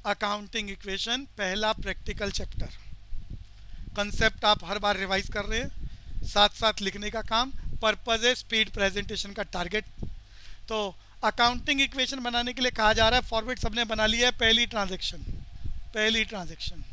Accounting equation, पहला practical chapter. Concept आप हर बार revise कर रहे हैं, साथ साथ लिखने का काम। पर्पज है स्पीड प्रेजेंटेशन का टारगेट। तो अकाउंटिंग इक्वेशन बनाने के लिए कहा जा रहा है, फॉर्मेट सबने बना लिया है। पहली ट्रांजैक्शन,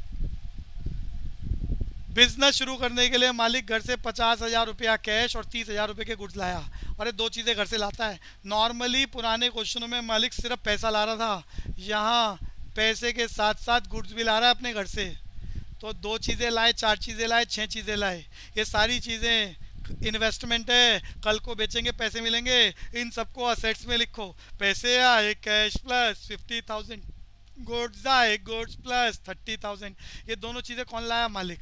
बिजनेस शुरू करने के लिए मालिक घर से 50,000 रुपया कैश और 30,000 रुपये के गुड्स लाया। अरे दो चीज़ें घर से लाता है। नॉर्मली पुराने क्वेश्चनों में मालिक सिर्फ पैसा ला रहा था, यहाँ पैसे के साथ साथ गुड्स भी ला रहा है अपने घर से। तो दो चीज़ें लाए, चार चीज़ें लाए, छः चीज़ें लाए, ये सारी चीज़ें इन्वेस्टमेंट है, कल को बेचेंगे पैसे मिलेंगे। इन सबको असेट्स में लिखो। पैसे आए कैश प्लस 50,000, गुड्स आए गुड्स प्लस 30,000। ये दोनों चीज़ें कौन लाया? मालिक।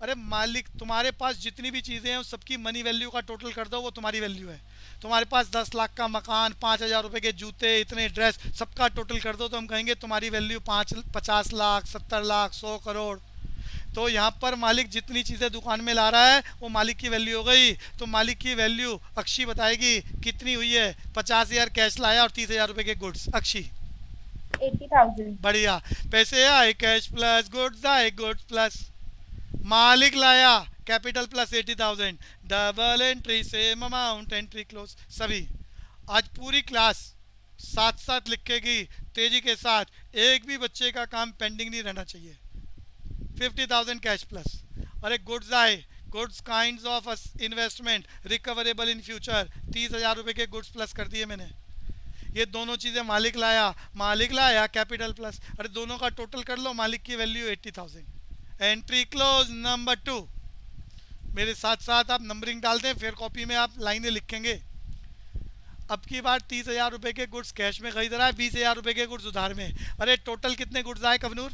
अरे मालिक, तुम्हारे पास जितनी भी चीज़ें हैं उस सबकी मनी वैल्यू का टोटल कर दो, वो तुम्हारी वैल्यू है। तुम्हारे पास 10 लाख का मकान, 5,000 रुपये के जूते, इतने ड्रेस, सबका टोटल कर दो तो हम कहेंगे तुम्हारी वैल्यू 50 लाख, 70 लाख, 100 करोड़। तो यहाँ पर मालिक जितनी चीज़ें दुकान में ला रहा है वो मालिक की वैल्यू हो गई। तो मालिक की वैल्यू अक्षी बताएगी कितनी हुई है। 50,000 कैश लाया और 30,000 रुपये के गुड्स। अक्षी 80,000। बढ़िया। पैसे आए कैश प्लस गुड्स आए गुड्स प्लस, मालिक लाया capital plus 80,000। Double entry, same amount, entry close. सभी आज पूरी क्लास साथ साथ लिखेगी तेजी के साथ। एक भी बच्चे का काम पेंडिंग नहीं रहना चाहिए। 50,000 कैश प्लस। अरे गुड्स आए, goods kind of investment recoverable in future, 30,000 रुपये के गुड्स प्लस कर दिए मैंने। ये दोनों चीज़ें मालिक लाया कैपिटल प्लस। अरे दोनों का टोटल कर लो, मालिक की वैल्यू 80,000। Entry close number 2। मेरे साथ साथ आप नंबरिंग डाल दें, फिर कॉपी में आप लाइनें लिखेंगे। अब की बार 30,000 रुपये के गुड्स कैश में खरीद रहा है, 20,000 रुपये के गुड्स उधार में। अरे टोटल कितने गुड्स आए कवनूर?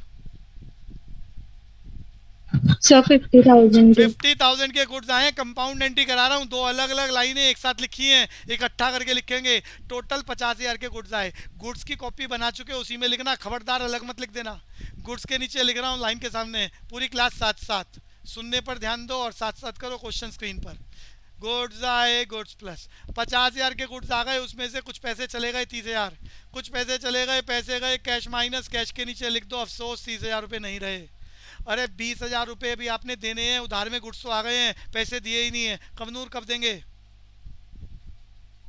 सर 50,000 के। 50,000 के गुड्स आए। कंपाउंड एंट्री करा रहा हूँ, दो अलग अलग लाइनें एक साथ लिखी हैं, इकट्ठा करके लिखेंगे। टोटल 50,000 के गुड्स आए। गुड्स की कॉपी बना चुके, उसी में लिखना, खबरदार अलग मत लिख देना। गुड्स के नीचे लिख रहा हूँ लाइन के सामने। पूरी क्लास साथ साथ सुनने पर ध्यान दो और साथ साथ करो क्वेश्चन स्क्रीन पर। गुड्स आए गुड्स प्लस, 50,000 के गुड्स आ गए, उसमें से कुछ पैसे चले गए 30,000, कुछ पैसे चले गए, पैसे गए कैश माइनस, कैश के नीचे लिख दो अफसोस 30,000 रुपये नहीं रहे। अरे 20,000 रुपये भी आपने देने हैं, उधार में गुड्स तो आ गए हैं, पैसे दिए ही नहीं है। कवनूर कब देंगे?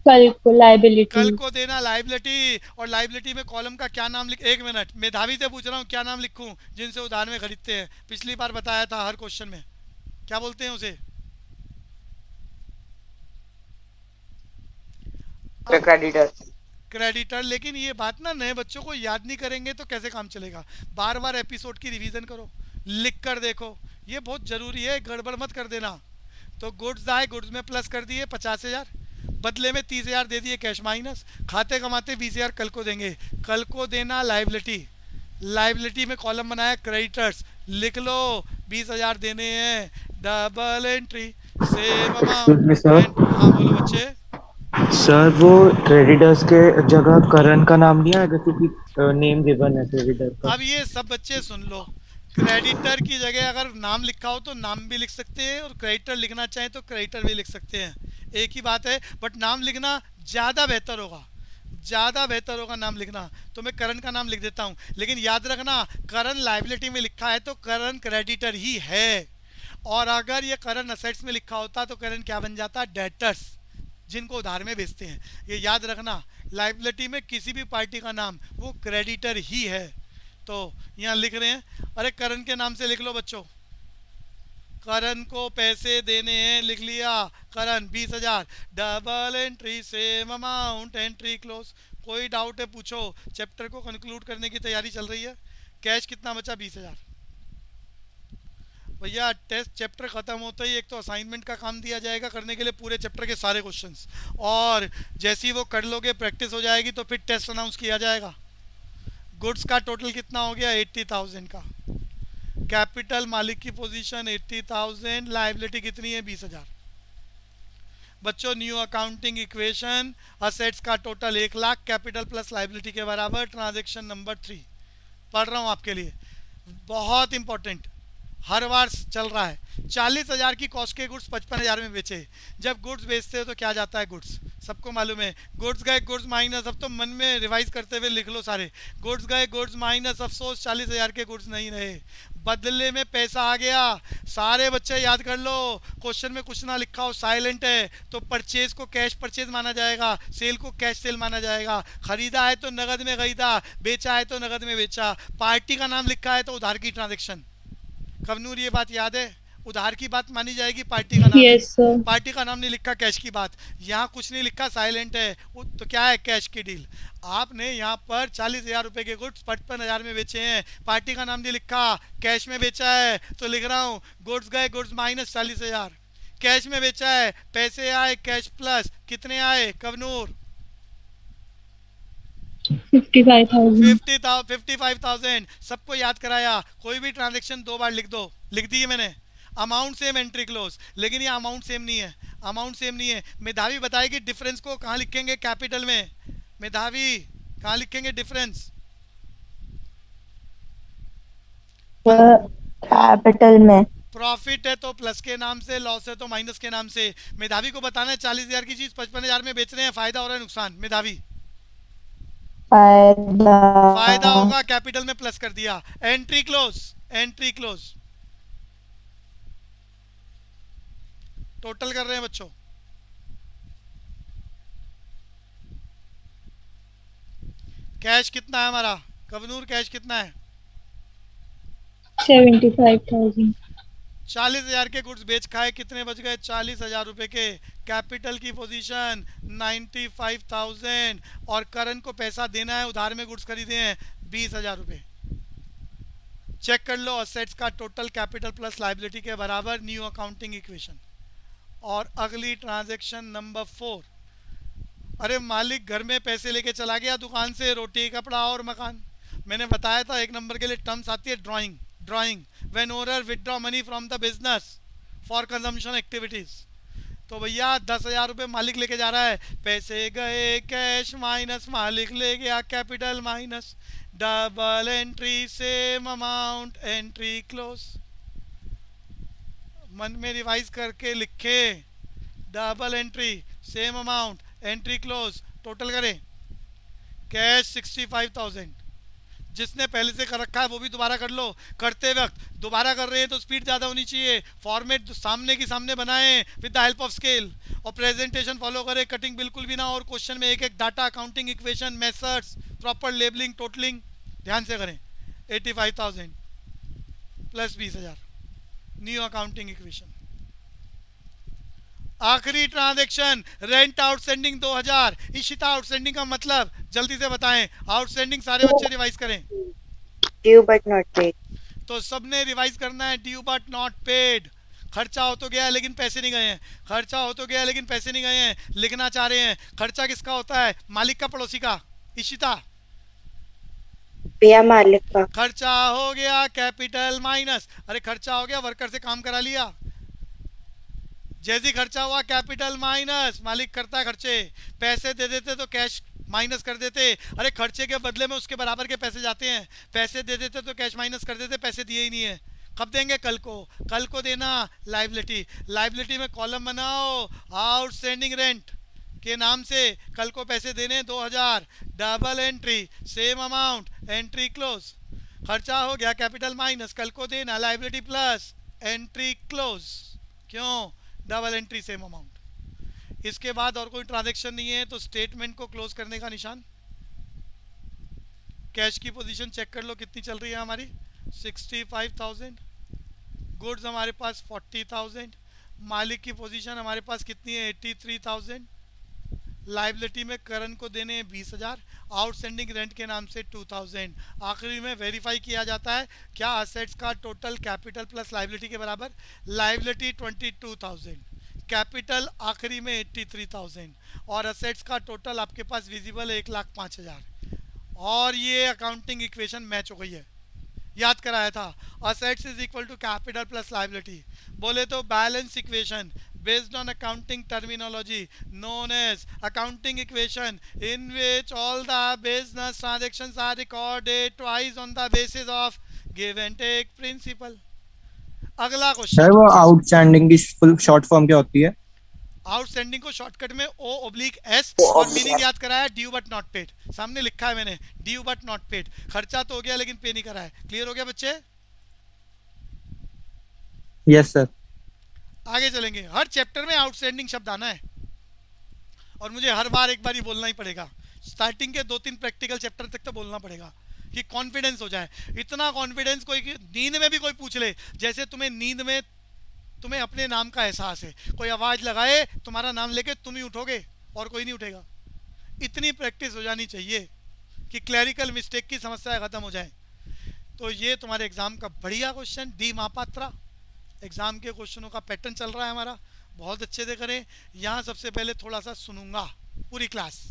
कल को लाइबिलिटी। कल को देना लाइबिलिटी। और लाइबिलिटी में कॉलम का क्या नाम लिख, एक मिनट मेधावी से पूछ रहा हूँ क्या नाम लिखूं जिनसे उधार में खरीदते हैं? पिछली बार बताया था हर क्वेश्चन में, क्या बोलते हैं उसे? क्रेडिटर। क्रेडिटर। लेकिन ये बात ना नए बच्चों को याद नहीं करेंगे तो कैसे काम चलेगा? बार बार एपिसोड की रिवीजन करो, लिख कर देखो, ये बहुत ज़रूरी है, गड़बड़ मत कर देना। तो गुड्स आए, गुड्स में प्लस कर दिए 50,000, बदले में 30,000 दे दिए कैश माइनस, खाते कमाते 20,000 कल को देंगे। कल को देना लाइबिलिटी। लाइबिलिटी में कॉलम बनाया क्रेडिटर्स, लिख लो 20,000 देने हैं, double entry, same excuse me amount sir. And. हाँ बोलो बच्चे। सर वो क्रेडिटर्स के जगह करण का नाम नहीं आएगा क्योंकि नेम गिवन है क्रेडिटर का। अब ये सब बच्चे सुन लो, क्रेडिटर की जगह अगर नाम लिखा हो तो नाम भी लिख सकते हैं, और क्रेडिटर लिखना चाहें तो क्रेडिटर भी लिख सकते हैं, एक ही बात है। बट नाम लिखना ज़्यादा बेहतर होगा, ज़्यादा बेहतर होगा नाम लिखना। तो मैं करण का नाम लिख देता हूँ, लेकिन याद रखना करण लाइबिलिटी में लिखा है तो करण क्रेडिटर ही है। और अगर ये करण असेट्स में लिखा होता तो करण क्या बन जाता? डेटर्स, जिनको उधार में बेचते हैं। ये याद रखना, लाइबिलिटी में किसी भी पार्टी का नाम वो क्रेडिटर ही है। तो यहाँ लिख रहे हैं, अरे करण के नाम से लिख लो बच्चों। करण को पैसे देने हैं, लिख लिया करण 20,000, double entry, same amount, entry close. कोई डाउट है पूछो, चैप्टर को कंक्लूड करने की तैयारी चल रही है। कैश कितना बचा? 20,000। भैया टेस्ट चैप्टर खत्म होता ही एक तो असाइनमेंट का काम दिया जाएगा करने के लिए, पूरे चैप्टर के सारे क्वेश्चंस। और जैसे ही वो कर लोगे, प्रैक्टिस हो जाएगी, तो फिर टेस्ट अनाउंस किया जाएगा। गुड्स का टोटल कितना हो गया? 80,000 का। कैपिटल मालिक की पोजीशन 80,000, लाइबिलिटी कितनी है? 20,000। बच्चों न्यू अकाउंटिंग इक्वेशन, असेट्स का total 1 lakh, capital plus liability के बराबर। ट्रांजेक्शन नंबर 3 पढ़ रहा हूँ आपके लिए, बहुत इंपॉर्टेंट। हर बार चल रहा है। 40,000 की कॉस्ट के गुड्स 55,000 में बेचे। जब गुड्स बेचते हो तो क्या जाता है गुड्स, सबको मालूम है। गुड्स गए गुड्स माइनस, अब तो मन में रिवाइज करते हुए लिख लो सारे। गुड्स गए गुड्स माइनस, अफसोस 40,000 के गुड्स नहीं रहे, बदले में पैसा आ गया। सारे बच्चे याद कर लो, क्वेश्चन में कुछ ना लिखा हो साइलेंट है तो परचेज को कैश परचेज माना जाएगा, सेल को कैश सेल माना जाएगा। खरीदा है तो नगद में खरीदा, बेचा है तो नगद में बेचा। पार्टी का नाम लिखा है तो उधार की ट्रांजेक्शन। कवनूर ये बात याद है, उधार की बात मानी जाएगी, पार्टी का नाम है। Yes, sir. पार्टी का नाम नहीं लिखा, कैश की बात। यहाँ कुछ नहीं लिखा, साइलेंट है, तो क्या है, कैश की डील। आपने यहाँ पर 40,000 रुपए के गुड्स 55,000 में बेचे हैं, पार्टी का नाम नहीं लिखा, कैश में बेचा है तो लिख रहा हूँ गुड्स गए गुड्स माइनस 40,000। कैश में बेचा है, पैसे आए कैश प्लस, कितने आए कवनूर? 55,000. 55,000। सबको याद कराया। कोई भी ट्रांजेक्शन 2 बार लिख दो, लिख दी है मैंने। अमाउंट सेम एंट्री क्लोज, लेकिन ये अमाउंट सेम नहीं है, अमाउंट सेम नहीं है। मेधावी बताएगी डिफरेंस को कहाँ लिखेंगे कैपिटल में। मेधावी कहाँ लिखेंगे डिफरेंस? कैपिटल में. प्रॉफिट है तो प्लस के नाम से, लॉस है तो माइनस के नाम से। मेधावी को बताना है 40,000 की चीज 55,000 में बेच रहे हैं, फायदा हो रहा है नुकसान? मेधावी फायदा. फायदा होगा, कैपिटल में प्लस कर दिया। Entry close, entry close total कर रहे हैं बच्चों। कैश कितना है हमारा कवनूर, कैश कितना है? 75,000. 40,000 के गुड्स बेच खाए, कितने बच गए? 40,000 रुपए के। कैपिटल की पोजीशन 95,000 और करण को पैसा देना है, उधार में गुड्स खरीदे हैं 20,000 रुपए। चेक कर लो, असेट्स का टोटल कैपिटल प्लस लाइबिलिटी के बराबर, न्यू अकाउंटिंग इक्वेशन। और अगली ट्रांजैक्शन नंबर 4। अरे मालिक घर में पैसे लेके चला गया दुकान से, रोटी कपड़ा और मकान। मैंने बताया था 1 नंबर के लिए टर्म्स आती है drawing, drawing when owner withdraw money from the business for consumption activities. तो भैया 10,000 रुपये मालिक लेके जा रहा है, पैसे गए कैश माइनस, मालिक ले गया capital minus, double entry same amount, entry close. मन में रिवाइज करके लिखे, double entry same amount, entry close, total करें। कैश 65,000। जिसने पहले से कर रखा है वो भी दोबारा कर लो। करते वक्त दोबारा कर रहे हैं तो स्पीड ज़्यादा होनी चाहिए। फॉर्मेट सामने की सामने बनाएं with the help of scale, और प्रेजेंटेशन फॉलो करें, कटिंग बिल्कुल भी ना। और क्वेश्चन में एक एक data, accounting equation, methods, proper labelling, totalling ध्यान से करें। 85,000 प्लस 20,000, न्यू अकाउंटिंग इक्वेशन। आखिरी transaction rent outstanding 2,000। Ishita outstanding का मतलब जल्दी से बताएं, आउटस्टैंडिंग सारे बच्चे रिवाइज करें। Due but not paid. तो सबने रिवाइज करना है, ड्यू बट नॉट पेड। खर्चा हो तो गया लेकिन पैसे नहीं गए हैं, खर्चा हो तो गया लेकिन पैसे नहीं गए हैं, लिखना चाह रहे हैं। खर्चा किसका होता है? मालिक का, पड़ोसी का? इशिता भैया मालिक का. खर्चा हो गया कैपिटल माइनस, अरे खर्चा हो गया वर्कर से काम करा लिया, जैसे ही खर्चा हुआ कैपिटल माइनस, मालिक करता है खर्चे। पैसे दे देते तो कैश माइनस कर देते, अरे खर्चे के बदले में उसके बराबर के पैसे जाते हैं। पैसे दे देते तो कैश माइनस कर देते, पैसे दिए ही नहीं है। कब देंगे? कल को, कल को देना। लाइबिलिटी, लाइबिलिटी में कॉलम बनाओ, आउटस्टैंडिंग रेंट के नाम से कल को पैसे देने 2,000, double entry same amount, entry close. खर्चा हो गया कैपिटल माइनस, कल को देना, लाइबिलिटी प्लस, एंट्री क्लोज। क्यों? Double entry same amount. इसके बाद और कोई ट्रांजैक्शन नहीं है तो स्टेटमेंट को क्लोज करने का निशान। कैश की पोजीशन चेक कर लो कितनी चल रही है हमारी, 65,000। गुड्स हमारे पास 40,000। मालिक की पोजीशन हमारे पास कितनी है? 83,000। लाइबिलिटी में करण को देने हैं 20,000, आउटस्टैंडिंग रेंट के नाम से 2,000। आखिरी में वेरीफाई किया जाता है क्या असेट्स का टोटल कैपिटल प्लस लाइबिलिटी के बराबर। लाइबिलिटी 22,000, कैपिटल आखिरी में 83,000, और असेट्स का टोटल आपके पास विजिबल है 1,05,000। और ये अकाउंटिंग इक्वेशन मैच हो गई है, याद कराया था। Assets is equal to capital plus liability. बोले तो balance equation based on accounting terminology known as accounting equation, in which all the business transactions are recorded twice on the basis of give and take principle. अगला sir question, वो outstanding की full short form क्या होती है? Outstanding को shortcut में ओ oblique S, और meaning याद कराया ड्यू बट नॉट पेड, सामने लिखा है मैंने ड्यू बट नॉट पेड, खर्चा तो हो गया लेकिन पे नहीं करा है। क्लियर हो गया बच्चे? Yes sir. आगे चलेंगे, हर चैप्टर में आउटस्टैंडिंग शब्द आना है और मुझे हर बार एक बार ही बोलना ही पड़ेगा। स्टार्टिंग के 2-3 प्रैक्टिकल चैप्टर तक तो बोलना पड़ेगा कि कॉन्फिडेंस हो जाए। इतना कॉन्फिडेंस कोई कि नींद में भी कोई पूछ ले, जैसे तुम्हें नींद में तुम्हें अपने नाम का एहसास है, कोई आवाज़ लगाए तुम्हारा नाम लेके तुम ही उठोगे और कोई नहीं उठेगा। इतनी प्रैक्टिस हो जानी चाहिए कि क्लैरिकल मिस्टेक की समस्या ख़त्म हो जाए। तो ये तुम्हारे एग्ज़ाम का बढ़िया क्वेश्चन, डी महापात्रा। एग्ज़ाम के क्वेश्चनों का पैटर्न चल रहा है हमारा, बहुत अच्छे से करें। यहाँ सबसे पहले थोड़ा सा सुनूंगा पूरी क्लास।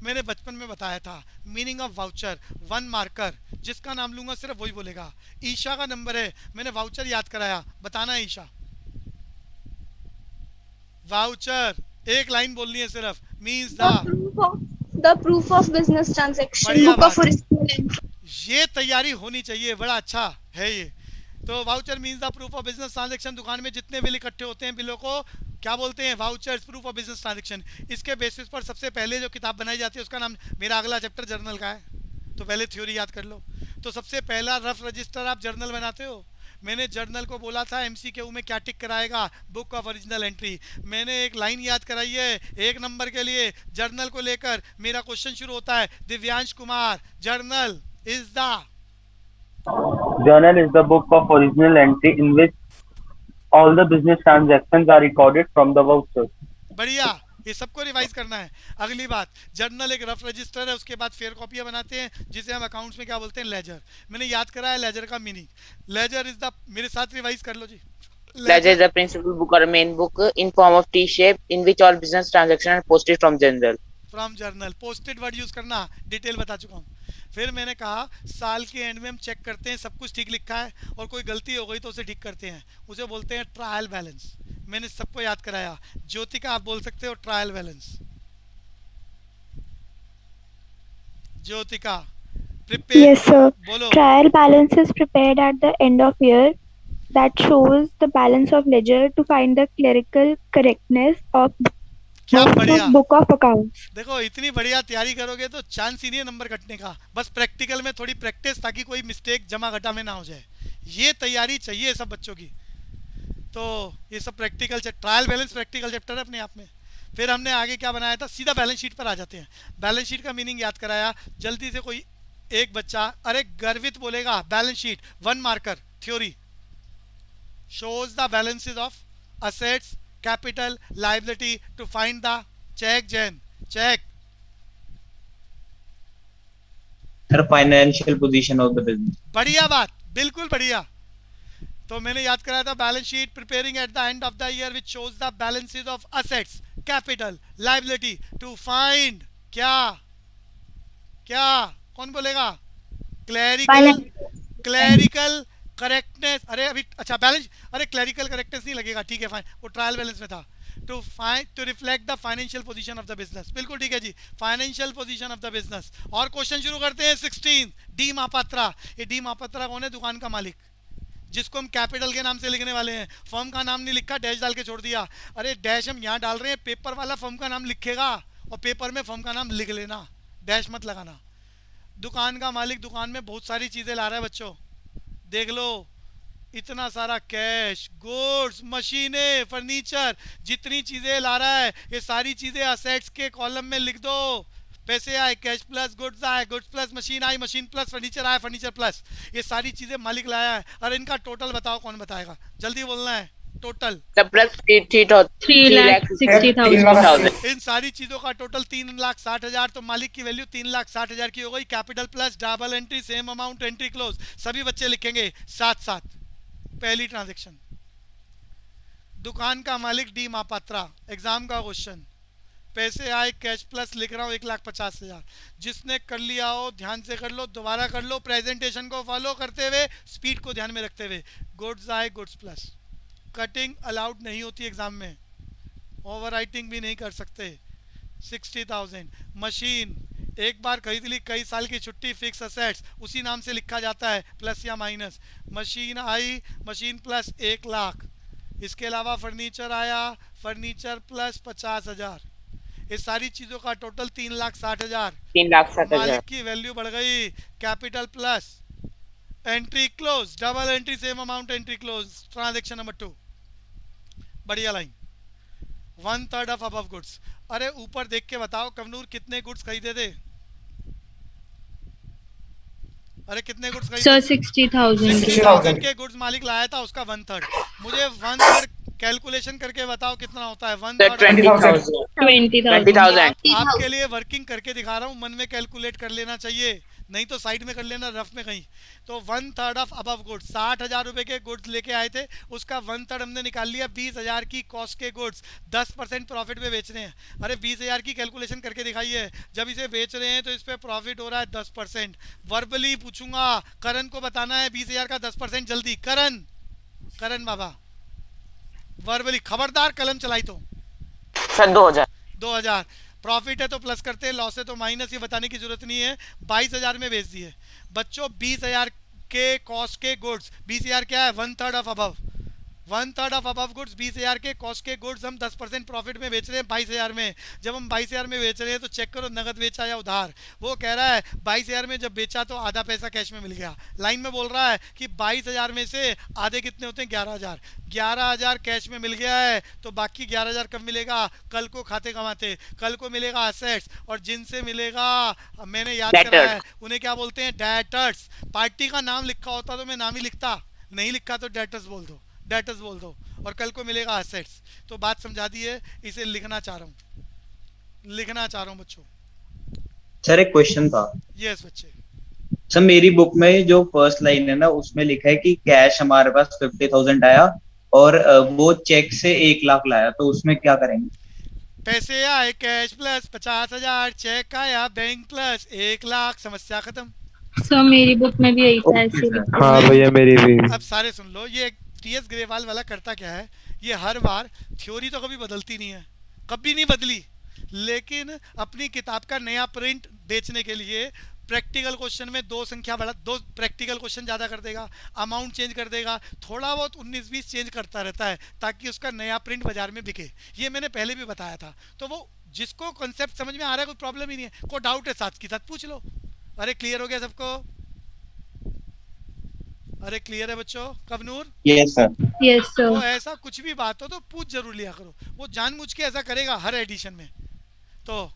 मैंने बचपन में बताया था मीनिंग ऑफ वाउचर, 1 मार्कर, जिसका नाम लूंगा सिर्फ वही बोलेगा। ईशा का नंबर है, मैंने वाउचर याद कराया, बताना है ईशा। वाउचर एक लाइन बोलनी है सिर्फ, means The proof of business transaction. बढ़िया Book of बात, original entry. ये तैयारी होनी चाहिए, बड़ा अच्छा है ये। तो voucher means the proof of business transaction, दुकान में जितने बिल इकट्ठे होते हैं बिलों को क्या बोलते हैं? Vouchers, proof of business transaction. इसके बेसिस पर सबसे पहले जो किताब बनाई जाती है उसका नाम, मेरा अगला चैप्टर जर्नल का है तो पहले थ्योरी याद कर लो। तो सबसे पहला रफ रजिस्टर आप जर्नल बनाते हो। मैंने जर्नल को बोला था एमसीक्यू में क्या टिक कराएगा, बुक ऑफ ओरिजिनल एंट्री। मैंने एक लाइन याद कराई है 1 नंबर के लिए, जर्नल को लेकर मेरा क्वेश्चन शुरू होता है, Divyansh Kumar, journal is the Journal is the book of original entry in which all the business transactions are recorded from the vouchers. बढ़िया, ये सबको रिवाइज करना है। अगली बात, जर्नल एक रफ रजिस्टर है, उसके बाद फेयर कॉपियां बनाते हैं जिसे हम अकाउंट्स में क्या बोलते हैं? लेजर। मैंने याद कराया लेजर का मीनिंग, लेजर इज द, मेरे साथ रिवाइज कर लो जी। Ledger is the principal book or main book in form of T shape in which all business transactions are posted from journal. From journal, posted word use करना, detail बता चुका हूँ। फिर मैंने कहा साल के एंड में हम चेक करते हैं सब कुछ ठीक लिखा है और कोई गलती हो गई तो उसे ठीक करते हैं, उसे बोलते हैं ट्रायल बैलेंस। मैंने सबको याद कराया। ज्योतिका आप बोल सकते हो trial balance. Jyotika prepare, Yes, sir. बोलो। Trial balance is prepared at the end of year that shows the balance of ledger to find the clerical correctness of क्या book बढ़िया, of book of accounts. देखो इतनी बढ़िया तैयारी करोगे तो chance ही नहीं है नंबर कटने का। बस प्रैक्टिकल में थोड़ी प्रैक्टिस, ताकि कोई मिस्टेक जमा घटा में ना हो जाए। ये तैयारी चाहिए सब बच्चों की। तो ये सब practical, trial balance practical chapter है अपने आप में। फिर हमने आगे क्या बनाया था, सीधा बैलेंस शीट पर आ जाते हैं। बैलेंस शीट का मीनिंग याद कराया। जल्दी से कोई एक बच्चा, अरे गर्वित बोलेगा balance sheet, 1 marker, theory shows the balances of assets, capital, liability to find the check, Jen, check, Sir, financial position of the business. बढ़िया बात, बिल्कुल बढ़िया। तो मैंने याद कराया था balance sheet preparing at the end of the year which shows the balances of assets, capital, liability to find क्या क्या, कौन बोलेगा? Clerical, clerical correctness. अरे अभी अच्छा बैलेंस, अरे क्लैरिकल करेक्टनेस नहीं लगेगा, ठीक है फाइन, वो ट्रायल बैलेंस में था। To find, to reflect the financial position of the business, बिल्कुल ठीक है जी, financial position of the business. और क्वेश्चन शुरू करते हैं 16, डी महापात्रा। ये डी महापात्रा कौन है? दुकान का मालिक, जिसको हम कैपिटल के नाम से लिखने वाले हैं। फर्म का नाम नहीं लिखा, डैश डाल के छोड़ दिया। अरे डैश हम यहाँ डाल रहे हैं, पेपर वाला फर्म का नाम लिखेगा और पेपर में फर्म का नाम लिख लेना, डैश मत लगाना। दुकान का मालिक दुकान में बहुत सारी चीज़ें ला रहा है बच्चों, देख लो, इतना सारा कैश, गुड्स, मशीनें, फर्नीचर, जितनी चीज़ें ला रहा है ये सारी चीज़ें असेट्स के कॉलम में लिख दो। पैसे आए, कैश प्लस गुड्स आए, गुड्स प्लस मशीन आई, मशीन प्लस फर्नीचर आया, फर्नीचर प्लस ये सारी चीज़ें मालिक लाया है। और इनका टोटल बताओ, कौन बताएगा? जल्दी बोलना है, टोटल। The plus 3,60,000. इन सारी चीज़ों का टोटल 3,60,000। तो मालिक की वैल्यू 3,60,000 की हो गई। Capital plus double entry, same amount, entry close, सभी बच्चे लिखेंगे साथ साथ। पहली ट्रांजैक्शन, दुकान का मालिक डी महापात्रा, एग्जाम का क्वेश्चन, पैसे आए, कैश प्लस लिख रहा हूँ 1,50,000। जिसने कर लिया हो ध्यान से कर लो, दोबारा कर लो, प्रेजेंटेशन को फॉलो करते हुए, स्पीड को ध्यान में रखते हुए। गुड्स आए, गुड्स प्लस, कटिंग अलाउड नहीं होती एग्जाम में, ओवर राइटिंग भी नहीं कर सकते। 60,000, मशीन एक बार खरीद ली, कई साल की छुट्टी, फिक्स असेट्स उसी नाम से लिखा जाता है, प्लस या माइनस। मशीन आई, मशीन प्लस 1 लाख। इसके अलावा फर्नीचर आया, फर्नीचर प्लस 50,000। इस सारी चीज़ों का टोटल 3,60,000। 3,60,000। मालिक की वैल्यू बढ़ गई, capital plus entry close, double entry same amount, entry close, transaction number 2। बढ़िया लाइन। 1/3 of above goods. अरे ऊपर देख के बताओ कवनूर, कितने गुड्स खरीदे थे? अरे कितने गुड्स खरीदे? सर 60,000 60,000 के गुड्स मालिक लाया था, उसका 1/3। मुझे 1/3 कैलकुलेशन करके बताओ कितना होता है। 1/3 20,000। 20,000 आपके लिए वर्किंग करके दिखा रहा हूँ, मन में कैलकुलेट कर लेना चाहिए, नहीं तो साइड में कर लेना रफ में कहीं। तो 1/3 ऑफ अबव गुड्स, 60,000 रुपए के गुड्स लेके आए थे, उसका 1/3 हमने निकाल लिया। 20,000 की कॉस्ट के गुड्स 10% प्रॉफिट पे बेच रहे हैं। अरे 20,000 की कैलकुलेशन करके दिखाइए, जब इसे बेच रहे हैं तो इस पे प्रॉफिट हो रहा है 10%। वर्बली पूछूंगा, करण को बताना है 20,000 का 10%, जल्दी करण, करण बाबा वर्बली, खबरदार कलम चलाई तो। सर 2,000। 2,000 प्रॉफिट है तो प्लस करते हैं, लॉस है तो माइनस, ये बताने की जरूरत नहीं है। 22,000 में बेच दिए बच्चों। 20,000 के कॉस्ट के गुड्स, 20,000 क्या है? 1/3 of above, 1/3 of above goods. 20,000 के कॉस्ट के गुड्स हम 10% प्रॉफिट में बेच रहे हैं 22,000 में। जब हम 22,000 में बेच रहे हैं तो चेक करो नगद बेचा या उधार। वो कह रहा है 22,000 में जब बेचा तो आधा पैसा कैश में मिल गया। लाइन में बोल रहा है कि 22,000 में से आधे कितने होते हैं? 11,000। 11,000 कैश में मिल गया है, तो बाकी 11,000 कब मिलेगा? कल को खाते कमाते, कल को मिलेगा असेट्स, और जिनसे मिलेगा मैंने याद करा है उन्हें क्या बोलते हैं? डेटर्स। पार्टी का नाम लिखा होता तो मैं नाम ही लिखता, नहीं लिखा तो डेटर्स बोल दो, डेटर्स बोल दो, और कल को मिलेगा असेट्स। तो बात समझा दी है, इसे लिखना चाह रहा हूँ, लिखना चाह रहा हूँ बच्चों। सर एक क्वेश्चन था। यस बच्चे। सर मेरी बुक में जो फर्स्ट लाइन है ना, उसमें लिखा है कि कैश हमारे पास 50,000 आया और वो चेक से 1 लाख लाया, तो उसमें क्या करेंगे? पैसे आए कैश प्लस 50,000, चेक आया बैंक प्लस 1 लाख, समस्या खत्म। सर मेरी बुक में भी यही था, ऐसे लिखा हाँ भैया मेरी भी। अब सारे सुन लो, ये टीएस ग्रेवाल वाला करता क्या है, ये हर बार थ्योरी तो कभी बदलती नहीं है, कभी नहीं बदली, लेकिन अपनी किताब का नया प्रिंट बेचने के लिए प्रैक्टिकल क्वेश्चन में 2 संख्या बढ़ा, 2 प्रैक्टिकल क्वेश्चन ज़्यादा कर देगा, अमाउंट चेंज कर देगा, थोड़ा बहुत 19-20 चेंज करता रहता है ताकि उसका नया प्रिंट बाजार में बिके। ये मैंने पहले भी बताया था। तो वो जिसको कॉन्सेप्ट समझ में आ रहा है, कोई प्रॉब्लम ही नहीं है, कोई डाउट है साथ की साथ पूछ लो। अरे क्लियर हो गया सबको? अरे क्लियर है बच्चों? कवनूर? Yes sir. Yes sir. तो ऐसा कुछ भी बात हो तो पूछ जरूर लिया करो, वो जानबूझ के ऐसा करेगा हर एडिशन में। तो